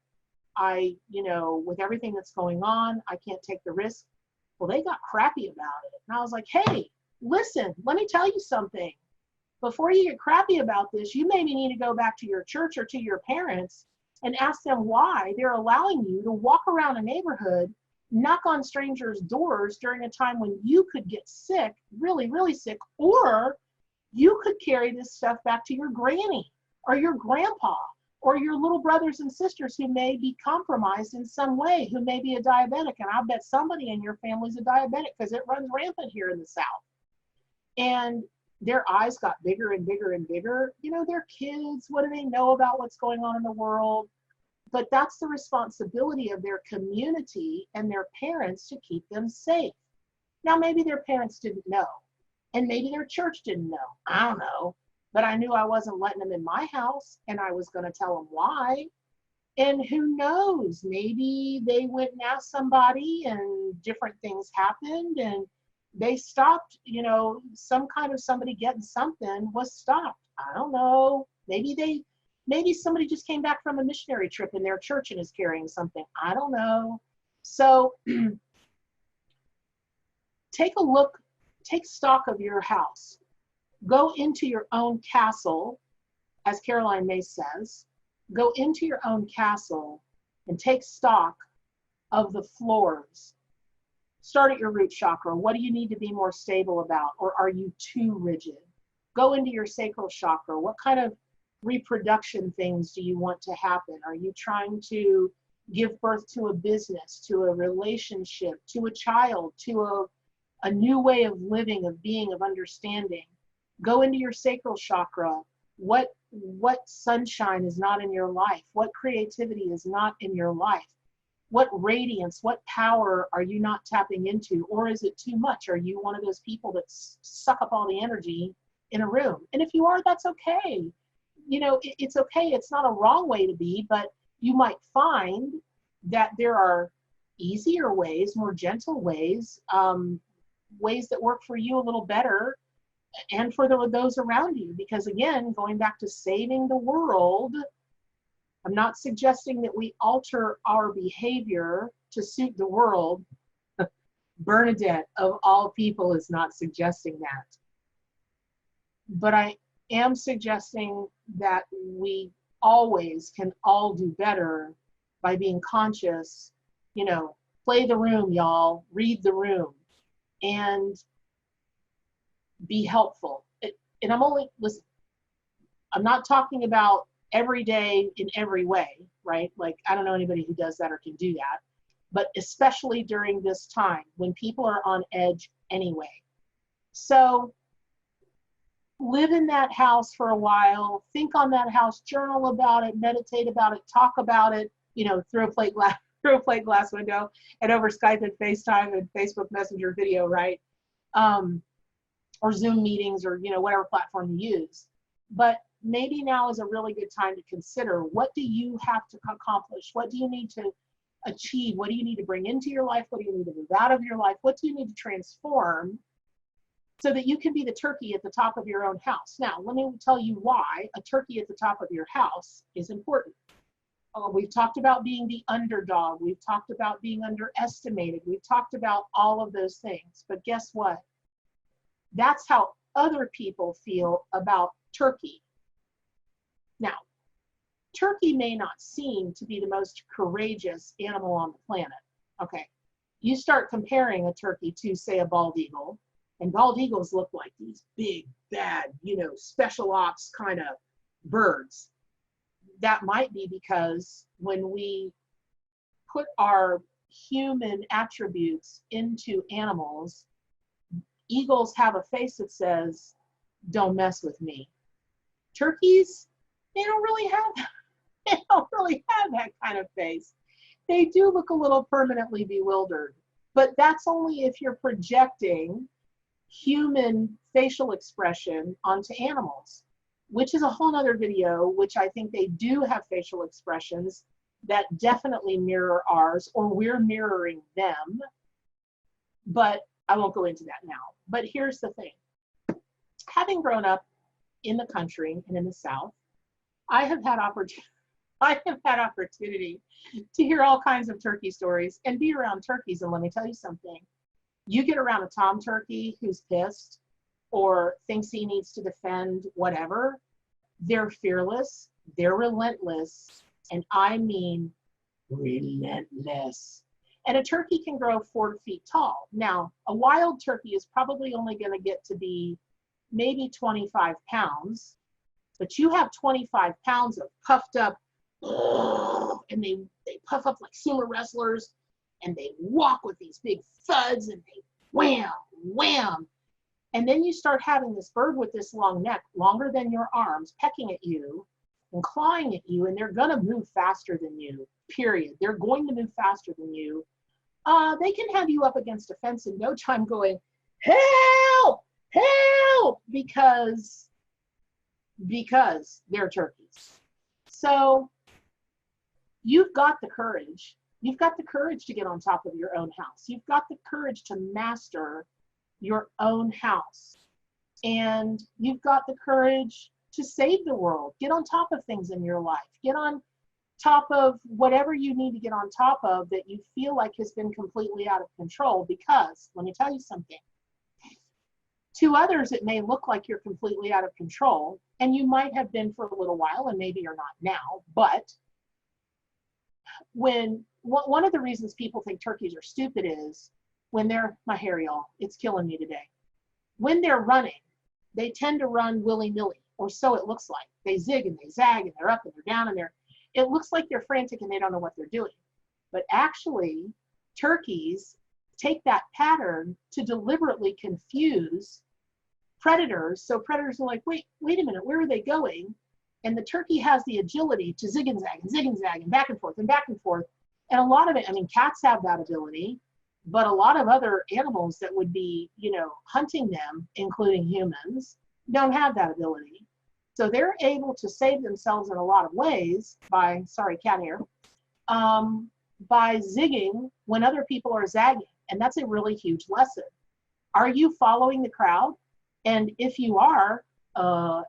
You know, with everything that's going on, I can't take the risk. Well, they got crappy about it. And I was like, hey, listen, let me tell you something. Before you get crappy about this, you maybe need to go back to your church or to your parents and ask them why they're allowing you to walk around a neighborhood, knock on strangers' doors during a time when you could get sick, really, really sick, or you could carry this stuff back to your granny or your grandpa or your little brothers and sisters who may be compromised in some way, who may be a diabetic. And I bet somebody in your family's a diabetic because it runs rampant here in the South. And their eyes got bigger and bigger and bigger. You know, they're kids. What do they know about what's going on in the world? But that's the responsibility of their community and their parents to keep them safe. Now, maybe their parents didn't know, and maybe their church didn't know. I don't know. But I knew I wasn't letting them in my house, and I was going to tell them why. And who knows, maybe they went and asked somebody and different things happened and they stopped, you know, some kind of somebody getting something was stopped. I don't know. Maybe somebody just came back from a missionary trip in their church and is carrying something. I don't know. So take stock of your house. Go into your own castle, as Caroline May says. Go into your own castle and take stock of the floors. Start at your root chakra. What do you need to be more stable about? Or are you too rigid? Go into your sacral chakra. What kind of reproduction things do you want to happen? Are you trying to give birth to a business, to a relationship, to a child, to a new way of living, of being, of understanding? Go into your sacral chakra. What sunshine is not in your life? What creativity is not in your life? What radiance, what power are you not tapping into? Or is it too much? Are you one of those people that suck up all the energy in a room? And if you are, that's okay. You know, it's okay. It's not a wrong way to be, but you might find that there are easier ways, more gentle ways, ways that work for you a little better and for those around you. Because again, going back to saving the world, I'm not suggesting that we alter our behavior to suit the world. Bernadette, of all people, is not suggesting that. But I am suggesting that we always can all do better by being conscious. You know, play the room, y'all. Read the room. And be helpful. And listen, I'm not talking about every day in every way, right? Like, I don't know anybody who does that or can do that, but especially during this time when people are on edge anyway. So live in that house for a while, think on that house, journal about it, meditate about it, talk about it, you know, through a plate glass window and over Skype and FaceTime and Facebook Messenger video, right? Or Zoom meetings, or, you know, whatever platform you use. But maybe now is a really good time to consider, what do you have to accomplish? What do you need to achieve? What do you need to bring into your life? What do you need to move out of your life? What do you need to transform so that you can be the turkey at the top of your own house? Now, let me tell you why a turkey at the top of your house is important. We've talked about being the underdog. We've talked about being underestimated. We've talked about all of those things. But guess what? That's how other people feel about turkey. Now, turkey may not seem to be the most courageous animal on the planet. Okay, you start comparing a turkey to, say, a bald eagle, and bald eagles look like these big, bad, special ops kind of birds. That might be because when we put our human attributes into animals, eagles have a face that says, "Don't mess with me." Turkeys, they don't really have that kind of face. They do look a little permanently bewildered, but that's only if you're projecting human facial expression onto animals, which is a whole nother video, which I think they do have facial expressions that definitely mirror ours, or we're mirroring them, but I won't go into that now. But here's the thing. Having grown up in the country and in the South, I have had opportunity to hear all kinds of turkey stories and be around turkeys. And let me tell you something. You get around a tom turkey who's pissed or thinks he needs to defend whatever, they're fearless, they're relentless, and I mean relentless. And a turkey can grow 4 feet tall. Now, a wild turkey is probably only going to get to be maybe 25 pounds, but you have 25 pounds of puffed up, and they puff up like sumo wrestlers, and they walk with these big thuds, and they wham, wham. And then you start having this bird with this long neck, longer than your arms, pecking at you and clawing at you, and they're going to move faster than you, period. They're going to move faster than you. They can have you up against a fence in no time going, "Help, help," because they're turkeys. So you've got the courage. You've got the courage to get on top of your own house. You've got the courage to master your own house. And you've got the courage to save the world. Get on top of things in your life. Get on top of whatever you need to get on top of that you feel like has been completely out of control, because let me tell you something. To others, it may look like you're completely out of control, and you might have been for a little while, and maybe you're not now, but one of the reasons people think turkeys are stupid is when they're, my hair, y'all, it's killing me today. When they're running, they tend to run willy-nilly, or so it looks like. They zig and they zag, and they're up and they're down, and it looks like they're frantic and they don't know what they're doing. But actually, turkeys take that pattern to deliberately confuse predators. So predators are like, wait a minute, where are they going? And the turkey has the agility to zig and zag and back and forth and back and forth. And a lot of it, I mean, cats have that ability, but a lot of other animals that would be, hunting them, including humans, don't have that ability. So they're able to save themselves in a lot of ways by, sorry, cat hair, by zigging when other people are zagging. And that's a really huge lesson. Are you following the crowd? And if you are,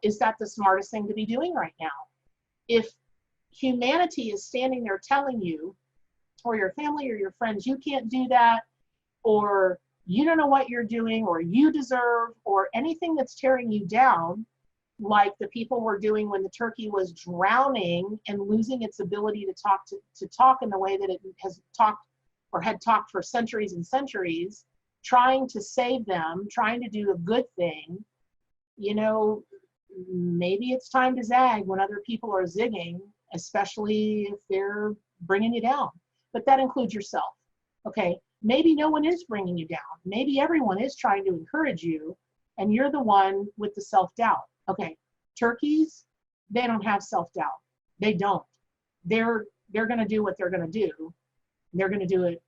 is that the smartest thing to be doing right now? If humanity is standing there telling you, or your family or your friends, you can't do that, or you don't know what you're doing, or you deserve, or anything that's tearing you down, like the people were doing when the turkey was drowning and losing its ability to talk in the way that it has talked or had talked for centuries and centuries, trying to save them, trying to do a good thing, maybe it's time to zag when other people are zigging, especially if they're bringing you down. But that includes yourself, okay? Maybe no one is bringing you down. Maybe everyone is trying to encourage you, and you're the one with the self-doubt. Okay, turkeys, they don't have self-doubt. They don't. They're going to do what they're going to do. They're going to do it.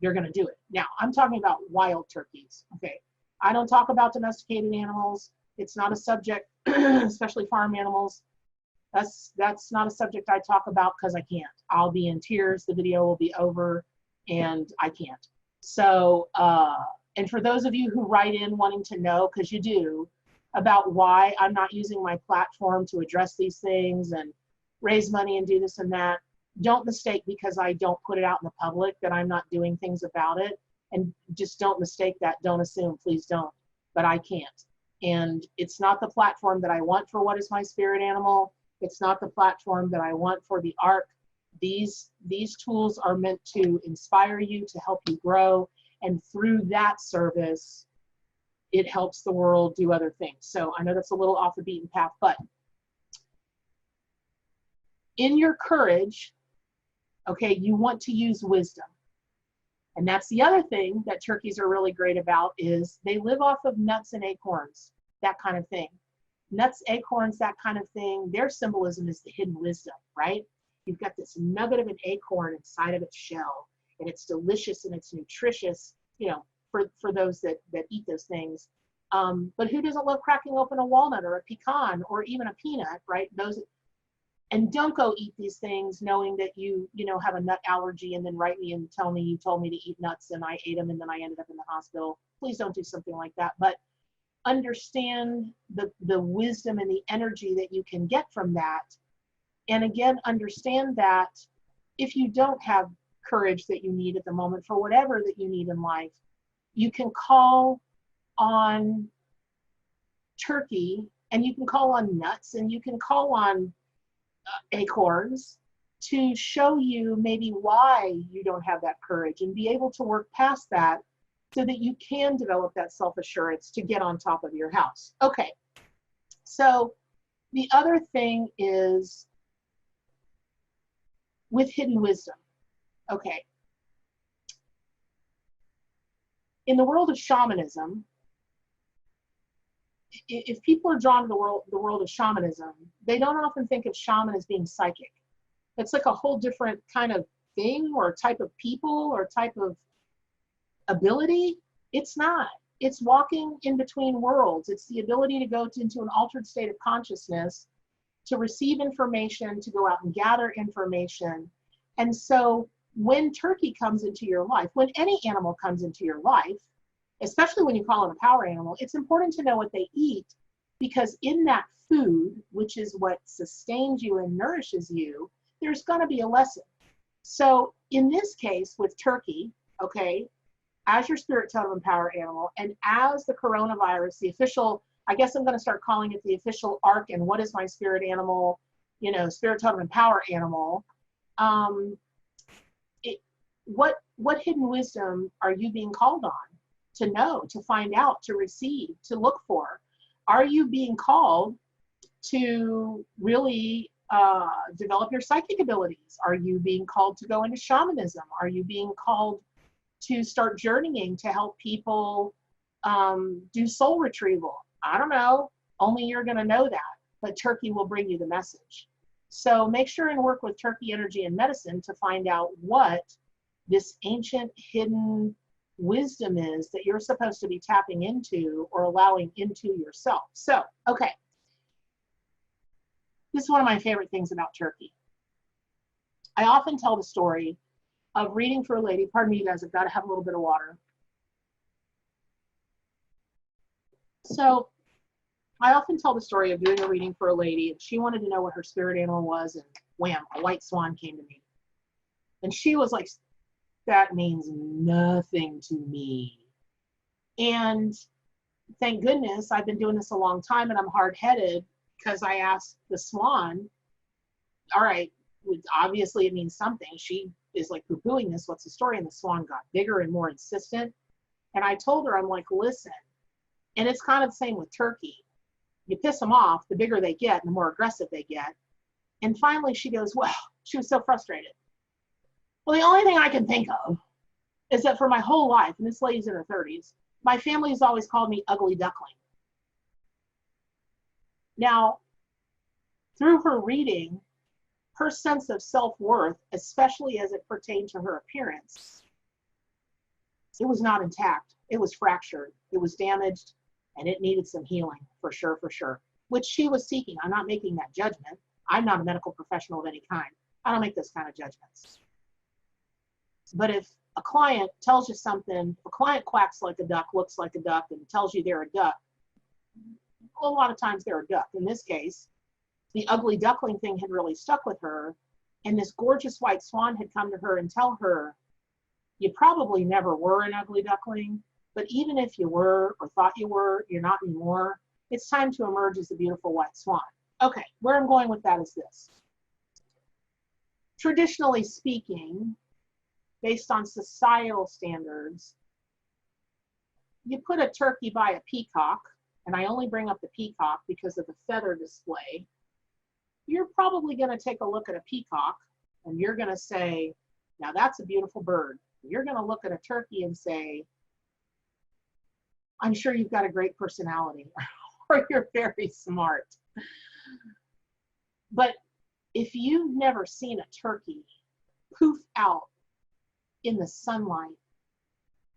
They're going to do it. Now, I'm talking about wild turkeys, okay? I don't talk about domesticated animals. It's not a subject, especially farm animals. That's not a subject I talk about because I can't. I'll be in tears, the video will be over, and I can't. So, and for those of you who write in wanting to know, because you do, about why I'm not using my platform to address these things and raise money and do this and that, don't mistake because I don't put it out in the public that I'm not doing things about it. And just don't mistake that. Don't assume, please don't. But I can't. And it's not the platform that I want for what is my spirit animal. It's not the platform that I want for the ARC. These tools are meant to inspire you, to help you grow. And through that service, it helps the world do other things. So I know that's a little off the beaten path, but in your courage, okay, you want to use wisdom. And that's the other thing that turkeys are really great about is they live off of nuts and acorns, that kind of thing. Nuts, acorns, that kind of thing. Their symbolism is the hidden wisdom, right? You've got this nugget of an acorn inside of its shell, and it's delicious and it's nutritious, you know, for those that eat those things. But who doesn't love cracking open a walnut or a pecan or even a peanut, right? And don't go eat these things knowing that you know, have a nut allergy and then write me and tell me you told me to eat nuts and I ate them and then I ended up in the hospital. Please don't do something like that. But understand the wisdom and the energy that you can get from that. And again, understand that if you don't have courage that you need at the moment for whatever that you need in life, you can call on turkey and you can call on nuts and you can call on acorns to show you maybe why you don't have that courage and be able to work past that so that you can develop that self-assurance to get on top of your house. Okay, so the other thing is with hidden wisdom. Okay, in the world of shamanism, if people are drawn to the world of shamanism, they don't often think of shaman as being psychic. It's like a whole different kind of thing or type of people or type of ability. It's not. It's walking in between worlds. It's the ability to go into an altered state of consciousness, to receive information, to go out and gather information. And so when turkey comes into your life, when any animal comes into your life, especially when you call it a power animal, it's important to know what they eat, because in that food, which is what sustains you and nourishes you, there's going to be a lesson. So in this case with turkey, okay, as your spirit totem and power animal, and as the coronavirus, the official, I guess I'm going to start calling it the official ARC and what is my spirit animal, you know, spirit totem and power animal, what hidden wisdom are you being called on to know, to find out, to receive, to look for? Are you being called to really develop your psychic abilities? Are you being called to go into shamanism? Are you being called to start journeying to help people do soul retrieval? I don't know. Only you're going to know that, but turkey will bring you the message. So make sure and work with turkey energy and medicine to find out what this ancient hidden wisdom is that you're supposed to be tapping into or allowing into yourself. So, okay. This is one of my favorite things about turkey. I often tell the story of reading for a lady. Pardon me, you guys, I've got to have a little bit of water. So, I often tell the story of doing a reading for a lady, and she wanted to know what her spirit animal was, and wham, a white swan came to me. And she was like, that means nothing to me. And thank goodness I've been doing this a long time and I'm hard-headed, because I asked the swan, all right, obviously it means something. She is like poo-pooing this, what's the story? And the swan got bigger and more insistent. And I told her, I'm like, listen, and it's kind of the same with turkey. You piss them off, the bigger they get and the more aggressive they get. And finally she goes, well, she was so frustrated. Well, the only thing I can think of is that for my whole life, and this lady's in her 30s, my family has always called me ugly duckling. Now, through her reading, her sense of self-worth, especially as it pertained to her appearance, it was not intact. It was fractured. It was damaged, and it needed some healing, for sure, which she was seeking. I'm not making that judgment. I'm not a medical professional of any kind. I don't make those kind of judgments. But if a client tells you something, if a client quacks like a duck, looks like a duck, and tells you they're a duck, a lot of times they're a duck. In this case, the ugly duckling thing had really stuck with her, and this gorgeous white swan had come to her and tell her, you probably never were an ugly duckling, but even if you were or thought you were, you're not anymore. It's time to emerge as a beautiful white swan. Okay, where I'm going with that is this. Traditionally speaking, based on societal standards, you put a turkey by a peacock, and I only bring up the peacock because of the feather display. You're probably going to take a look at a peacock and you're going to say, now that's a beautiful bird. You're going to look at a turkey and say, I'm sure you've got a great personality or you're very smart. But if you've never seen a turkey poof out in the sunlight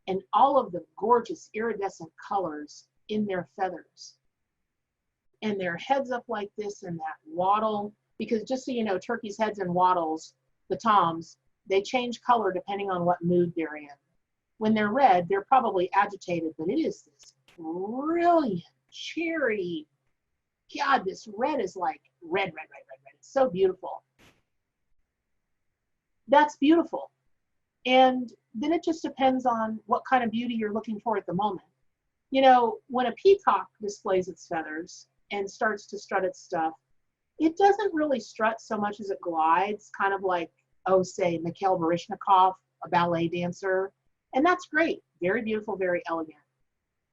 and all of the gorgeous iridescent colors in their feathers and their heads up like this and that waddle, because just so you know, turkeys' heads and waddles, the toms, they change color depending on what mood they're in. When they're red, they're probably agitated, but it is this brilliant, cheery, God, this red is like red, red, red, red, red. It's so beautiful. That's beautiful. And then it just depends on what kind of beauty you're looking for at the moment. You know, when a peacock displays its feathers and starts to strut its stuff, it doesn't really strut so much as it glides, kind of like, oh, say, Mikhail Baryshnikov, a ballet dancer. And that's great. Very beautiful, very elegant.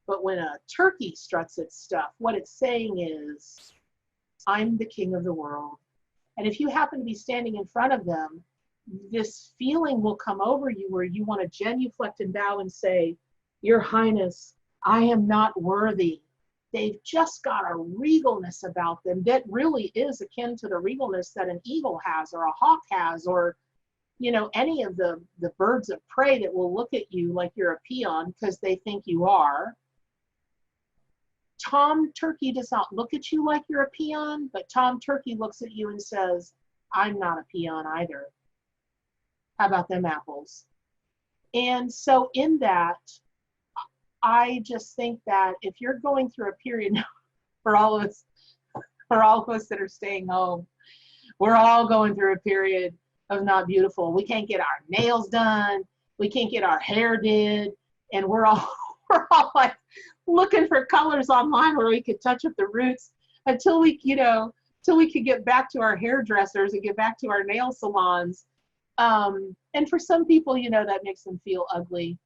But when a turkey struts its stuff, what it's saying is, I'm the king of the world. And if you happen to be standing in front of them, this feeling will come over you where you want to genuflect and bow and say, Your Highness, I am not worthy. They've just got a regalness about them that really is akin to the regalness that an eagle has or a hawk has, or, you know, any of the birds of prey that will look at you like you're a peon because they think you are. Tom Turkey does not look at you like you're a peon, but Tom Turkey looks at you and says, I'm not a peon either. How about them apples? And so in that, I just think that if you're going through a period for all of us that are staying home, we're all going through a period of not beautiful. We can't get our nails done. We can't get our hair did. And we're all like looking for colors online where we could touch up the roots until we, till we could get back to our hairdressers and get back to our nail salons. And for some people, that makes them feel ugly.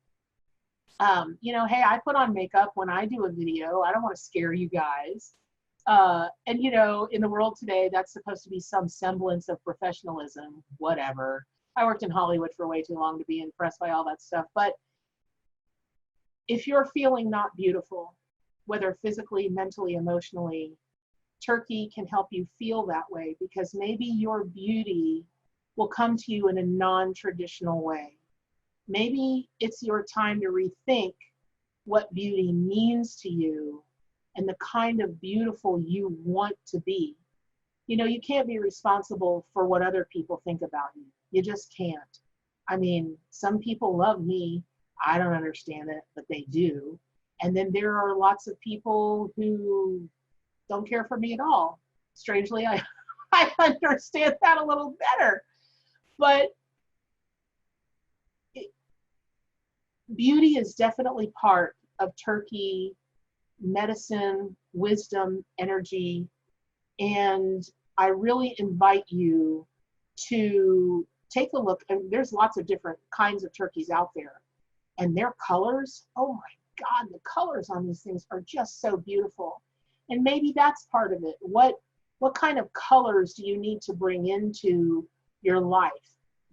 Hey, I put on makeup when I do a video. I don't want to scare you guys. And in the world today, that's supposed to be some semblance of professionalism, whatever. I worked in Hollywood for way too long to be impressed by all that stuff. But if you're feeling not beautiful, whether physically, mentally, emotionally, Turkey can help you feel that way, because maybe your beauty will come to you in a non-traditional way. Maybe it's your time to rethink what beauty means to you and the kind of beautiful you want to be. You can't be responsible for what other people think about you. You just can't. I mean, some people love me. I don't understand it, but they do. And then there are lots of people who don't care for me at all. Strangely, I understand that a little better. But beauty is definitely part of Turkey medicine, wisdom, energy, and I really invite you to take a look. And there's lots of different kinds of turkeys out there, and their colors, oh my God, the colors on these things are just so beautiful. And maybe that's part of it. What kind of colors do you need to bring into your life?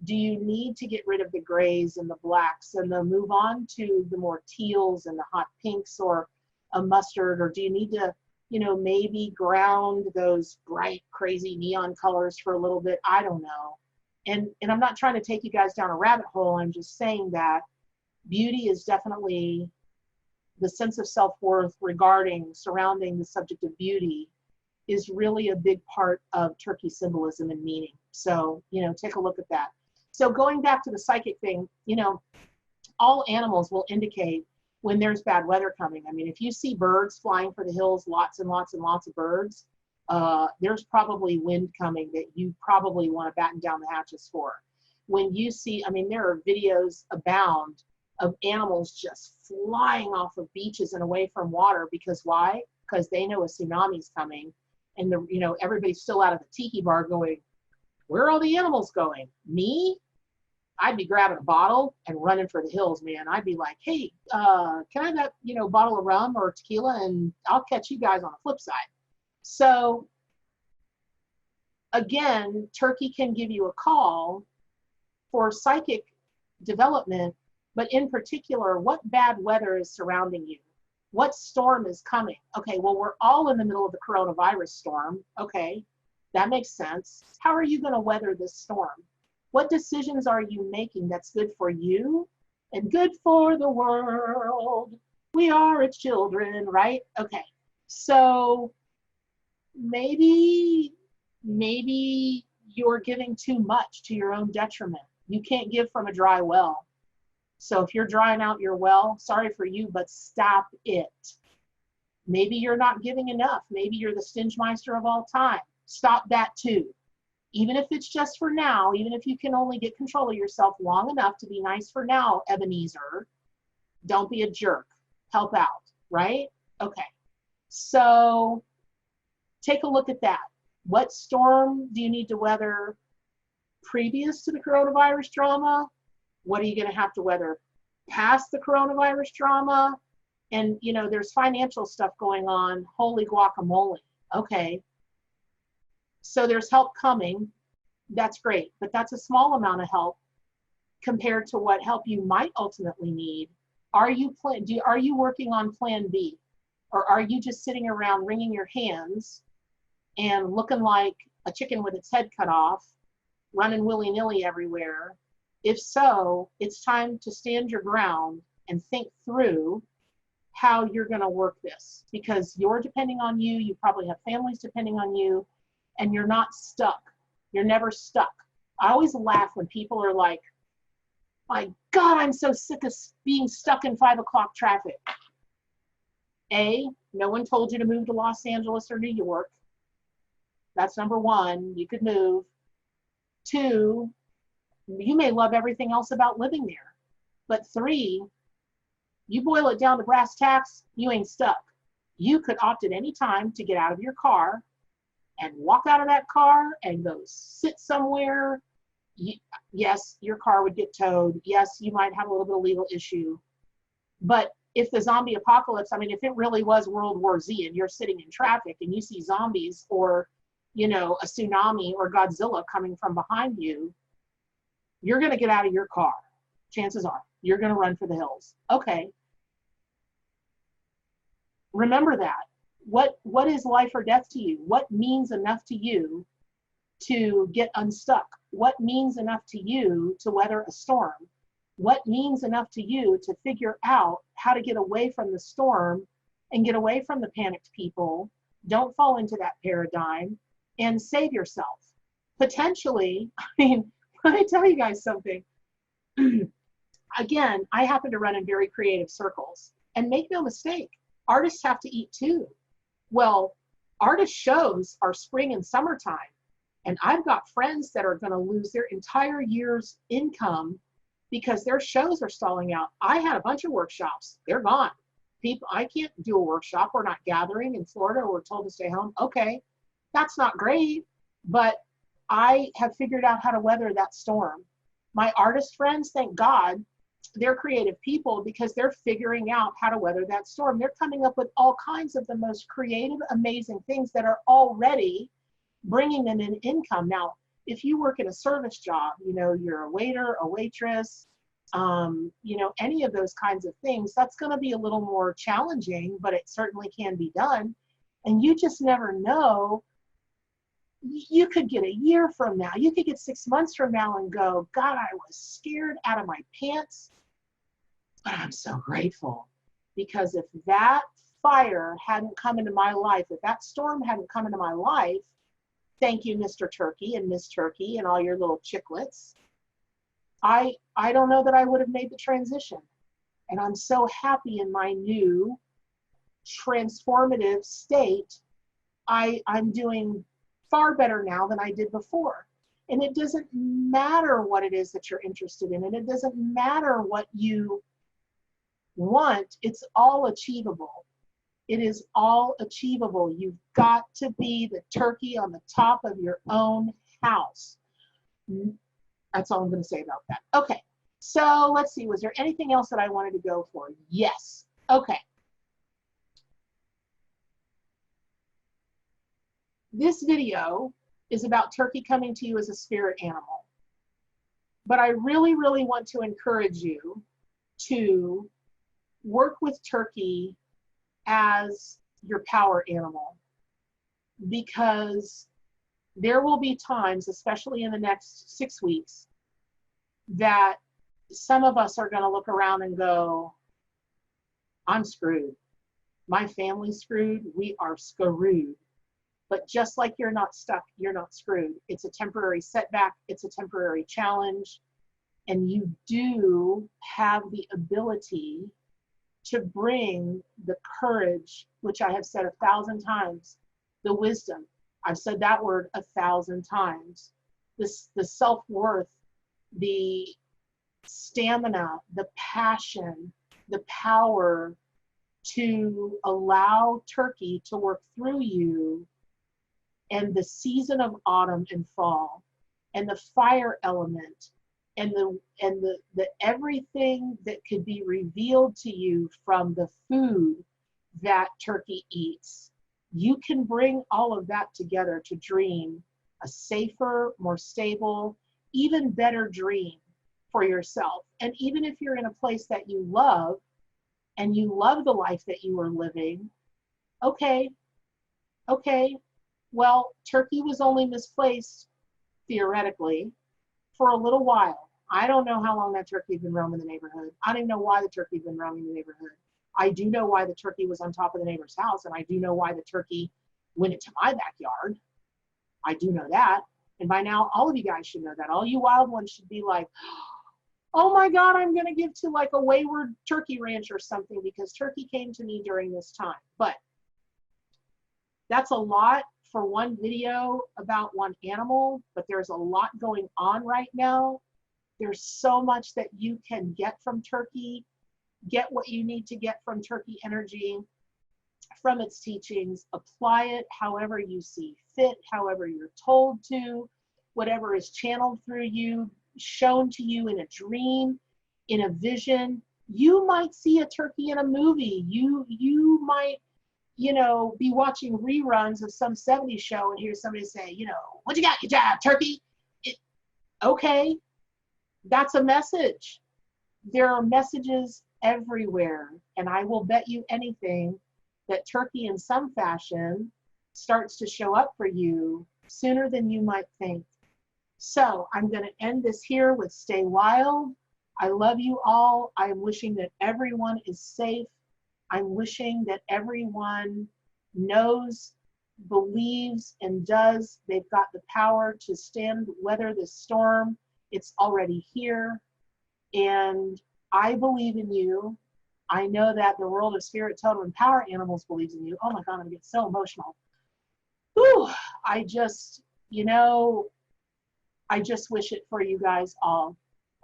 Do you need to get rid of the grays and the blacks and then move on to the more teals and the hot pinks or a mustard? Or do you need to, maybe ground those bright, crazy neon colors for a little bit? I don't know. And I'm not trying to take you guys down a rabbit hole. I'm just saying that beauty is definitely the sense of self-worth surrounding the subject of beauty is really a big part of turkey symbolism and meaning. So, you know, take a look at that. So going back to the psychic thing, you know, all animals will indicate when there's bad weather coming. I mean, if you see birds flying for the hills, lots and lots and lots of birds, there's probably wind coming that you probably want to batten down the hatches for. When you see, I mean, there are videos abound of animals just flying off of beaches and away from water. Because why? Because they know a tsunami's coming, and the, you know, everybody's still out of the tiki bar going, where are all the animals going? Me? I'd be grabbing a bottle and running for the hills, man. I'd be like, hey, can I have that, you know, bottle of rum or tequila, and I'll catch you guys on the flip side. So again, turkey can give you a call for psychic development, but in particular, what bad weather is surrounding you? What storm is coming? Okay, well, we're all in the middle of the coronavirus storm. Okay, that makes sense. How are you going to weather this storm? What decisions are you making that's good for you and good for the world? We are its children, right? Okay, so maybe you're giving too much to your own detriment. You can't give from a dry well. So if you're drying out your well, sorry for you, but stop it. Maybe you're not giving enough. Maybe you're the stingemeister of all time. Stop that too. Even if it's just for now, even if you can only get control of yourself long enough to be nice for now, Ebenezer, don't be a jerk. Help out, right? Okay. So take a look at that. What storm do you need to weather previous to the coronavirus drama? What are you going to have to weather past the coronavirus drama? And, you know, there's financial stuff going on. Holy guacamole. Okay. So there's help coming. That's great. But that's a small amount of help compared to what help you might ultimately need. Are you working on plan B? Or are you just sitting around wringing your hands and looking like a chicken with its head cut off, running willy-nilly everywhere? If so, it's time to stand your ground and think through how you're going to work this, because you're depending on you. You probably have families depending on you, and you're not stuck. You're never stuck. I always laugh when people are like, my God, I'm so sick of being stuck in 5 o'clock traffic. A, no one told you to move to Los Angeles or New York. That's number one. You could move. 2, you may love everything else about living there. But 3, you boil it down to brass tacks, you ain't stuck. You could opt at any time to get out of your car and walk out of that car and go sit somewhere. Yes, your car would get towed. Yes, you might have a little bit of legal issue. But if the zombie apocalypse, I mean, if it really was World War Z and you're sitting in traffic and you see zombies or, you know, a tsunami or Godzilla coming from behind you, you're going to get out of your car. Chances are you're going to run for the hills. Okay. Remember that. What is life or death to you? What means enough to you to get unstuck? What means enough to you to weather a storm? What means enough to you to figure out how to get away from the storm and get away from the panicked people? Don't fall into that paradigm and save yourself. Potentially, I mean, let me tell you guys something. Again, I happen to run in very creative circles. And make no mistake, artists have to eat too. Well, artist shows are spring and summertime. And I've got friends that are going to lose their entire year's income because their shows are stalling out. I had a bunch of workshops. They're gone. People, I can't do a workshop. We're not gathering in Florida. We're told to stay home. Okay, that's not great. But I have figured out how to weather that storm. My artist friends, thank God, they're creative people because they're figuring out how to weather that storm. They're coming up with all kinds of the most creative, amazing things that are already bringing them in income. Now, if you work in a service job, you know, you're a waiter, a waitress, you know, any of those kinds of things, that's going to be a little more challenging, but it certainly can be done. And you just never know. You could get a year from now, you could get 6 months from now and go, God, I was scared out of my pants, but I'm so grateful. Because if that fire hadn't come into my life, if that storm hadn't come into my life, thank you, Mr. Turkey and Miss Turkey and all your little chicklets, I don't know that I would have made the transition. And I'm so happy in my new transformative state. I'm doing far better now than I did before. And it doesn't matter what it is that you're interested in, and it doesn't matter what you want, it's all achievable. It is all achievable. You've got to be the turkey on the top of your own house. That's all I'm going to say about that. Okay, so let's see. Was there anything else that I wanted to go for? Yes. Okay. This video is about turkey coming to you as a spirit animal. But I really, really want to encourage you to work with turkey as your power animal, because there will be times, especially in the next 6 weeks, that some of us are going to look around and go, I'm screwed. My family's screwed. We are screwed. But just like you're not stuck, you're not screwed. It's a temporary setback. It's a temporary challenge. And you do have the ability to bring the courage, which I have said 1,000 times, the wisdom. I've said that word 1,000 times. The self-worth, the stamina, the passion, the power to allow turkey to work through you, and the season of autumn and fall, and the fire element, and the everything that could be revealed to you from the food that turkey eats. You can bring all of that together to dream a safer, more stable, even better dream for yourself. And even if you're in a place that you love, and you love the life that you are living, okay, well, turkey was only misplaced, theoretically, for a little while. I don't know how long that turkey had been roaming the neighborhood. I don't even know why the turkey had been roaming the neighborhood. I do know why the turkey was on top of the neighbor's house, and I do know why the turkey went into my backyard. I do know that. And by now, all of you guys should know that. All you wild ones should be like, oh my God, I'm going to give to like a wayward turkey ranch or something, because turkey came to me during this time. But that's a lot for one video about one animal, but there's a lot going on right now. There's so much that you can get from turkey. Get what you need to get from turkey energy, from its teachings. Apply it however you see fit, however you're told to, whatever is channeled through you, shown to you in a dream, in a vision. You might see a turkey in a movie. You might, be watching reruns of some 70s show and hear somebody say, what you got, you jive, turkey? Okay, that's a message. There are messages everywhere, and I will bet you anything that turkey in some fashion starts to show up for you sooner than you might think. So I'm going to end this here with stay wild. I love you all. I'm wishing that everyone is safe. I'm wishing that everyone knows, believes, and does. They've got the power to weather this storm. It's already here. And I believe in you. I know that the world of spirit, totem, and power animals believes in you. Oh my God, I'm going to get so emotional. Whew, I just wish it for you guys all.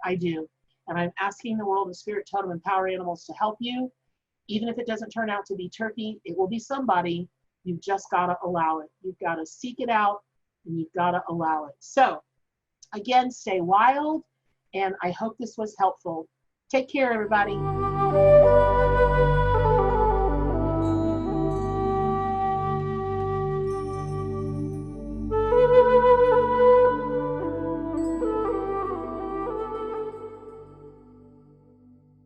I do. And I'm asking the world of spirit, totem, and power animals to help you. Even if it doesn't turn out to be turkey, it will be somebody. You've just got to allow it. You've got to seek it out, and you've got to allow it. So again, stay wild, and I hope this was helpful. Take care, everybody.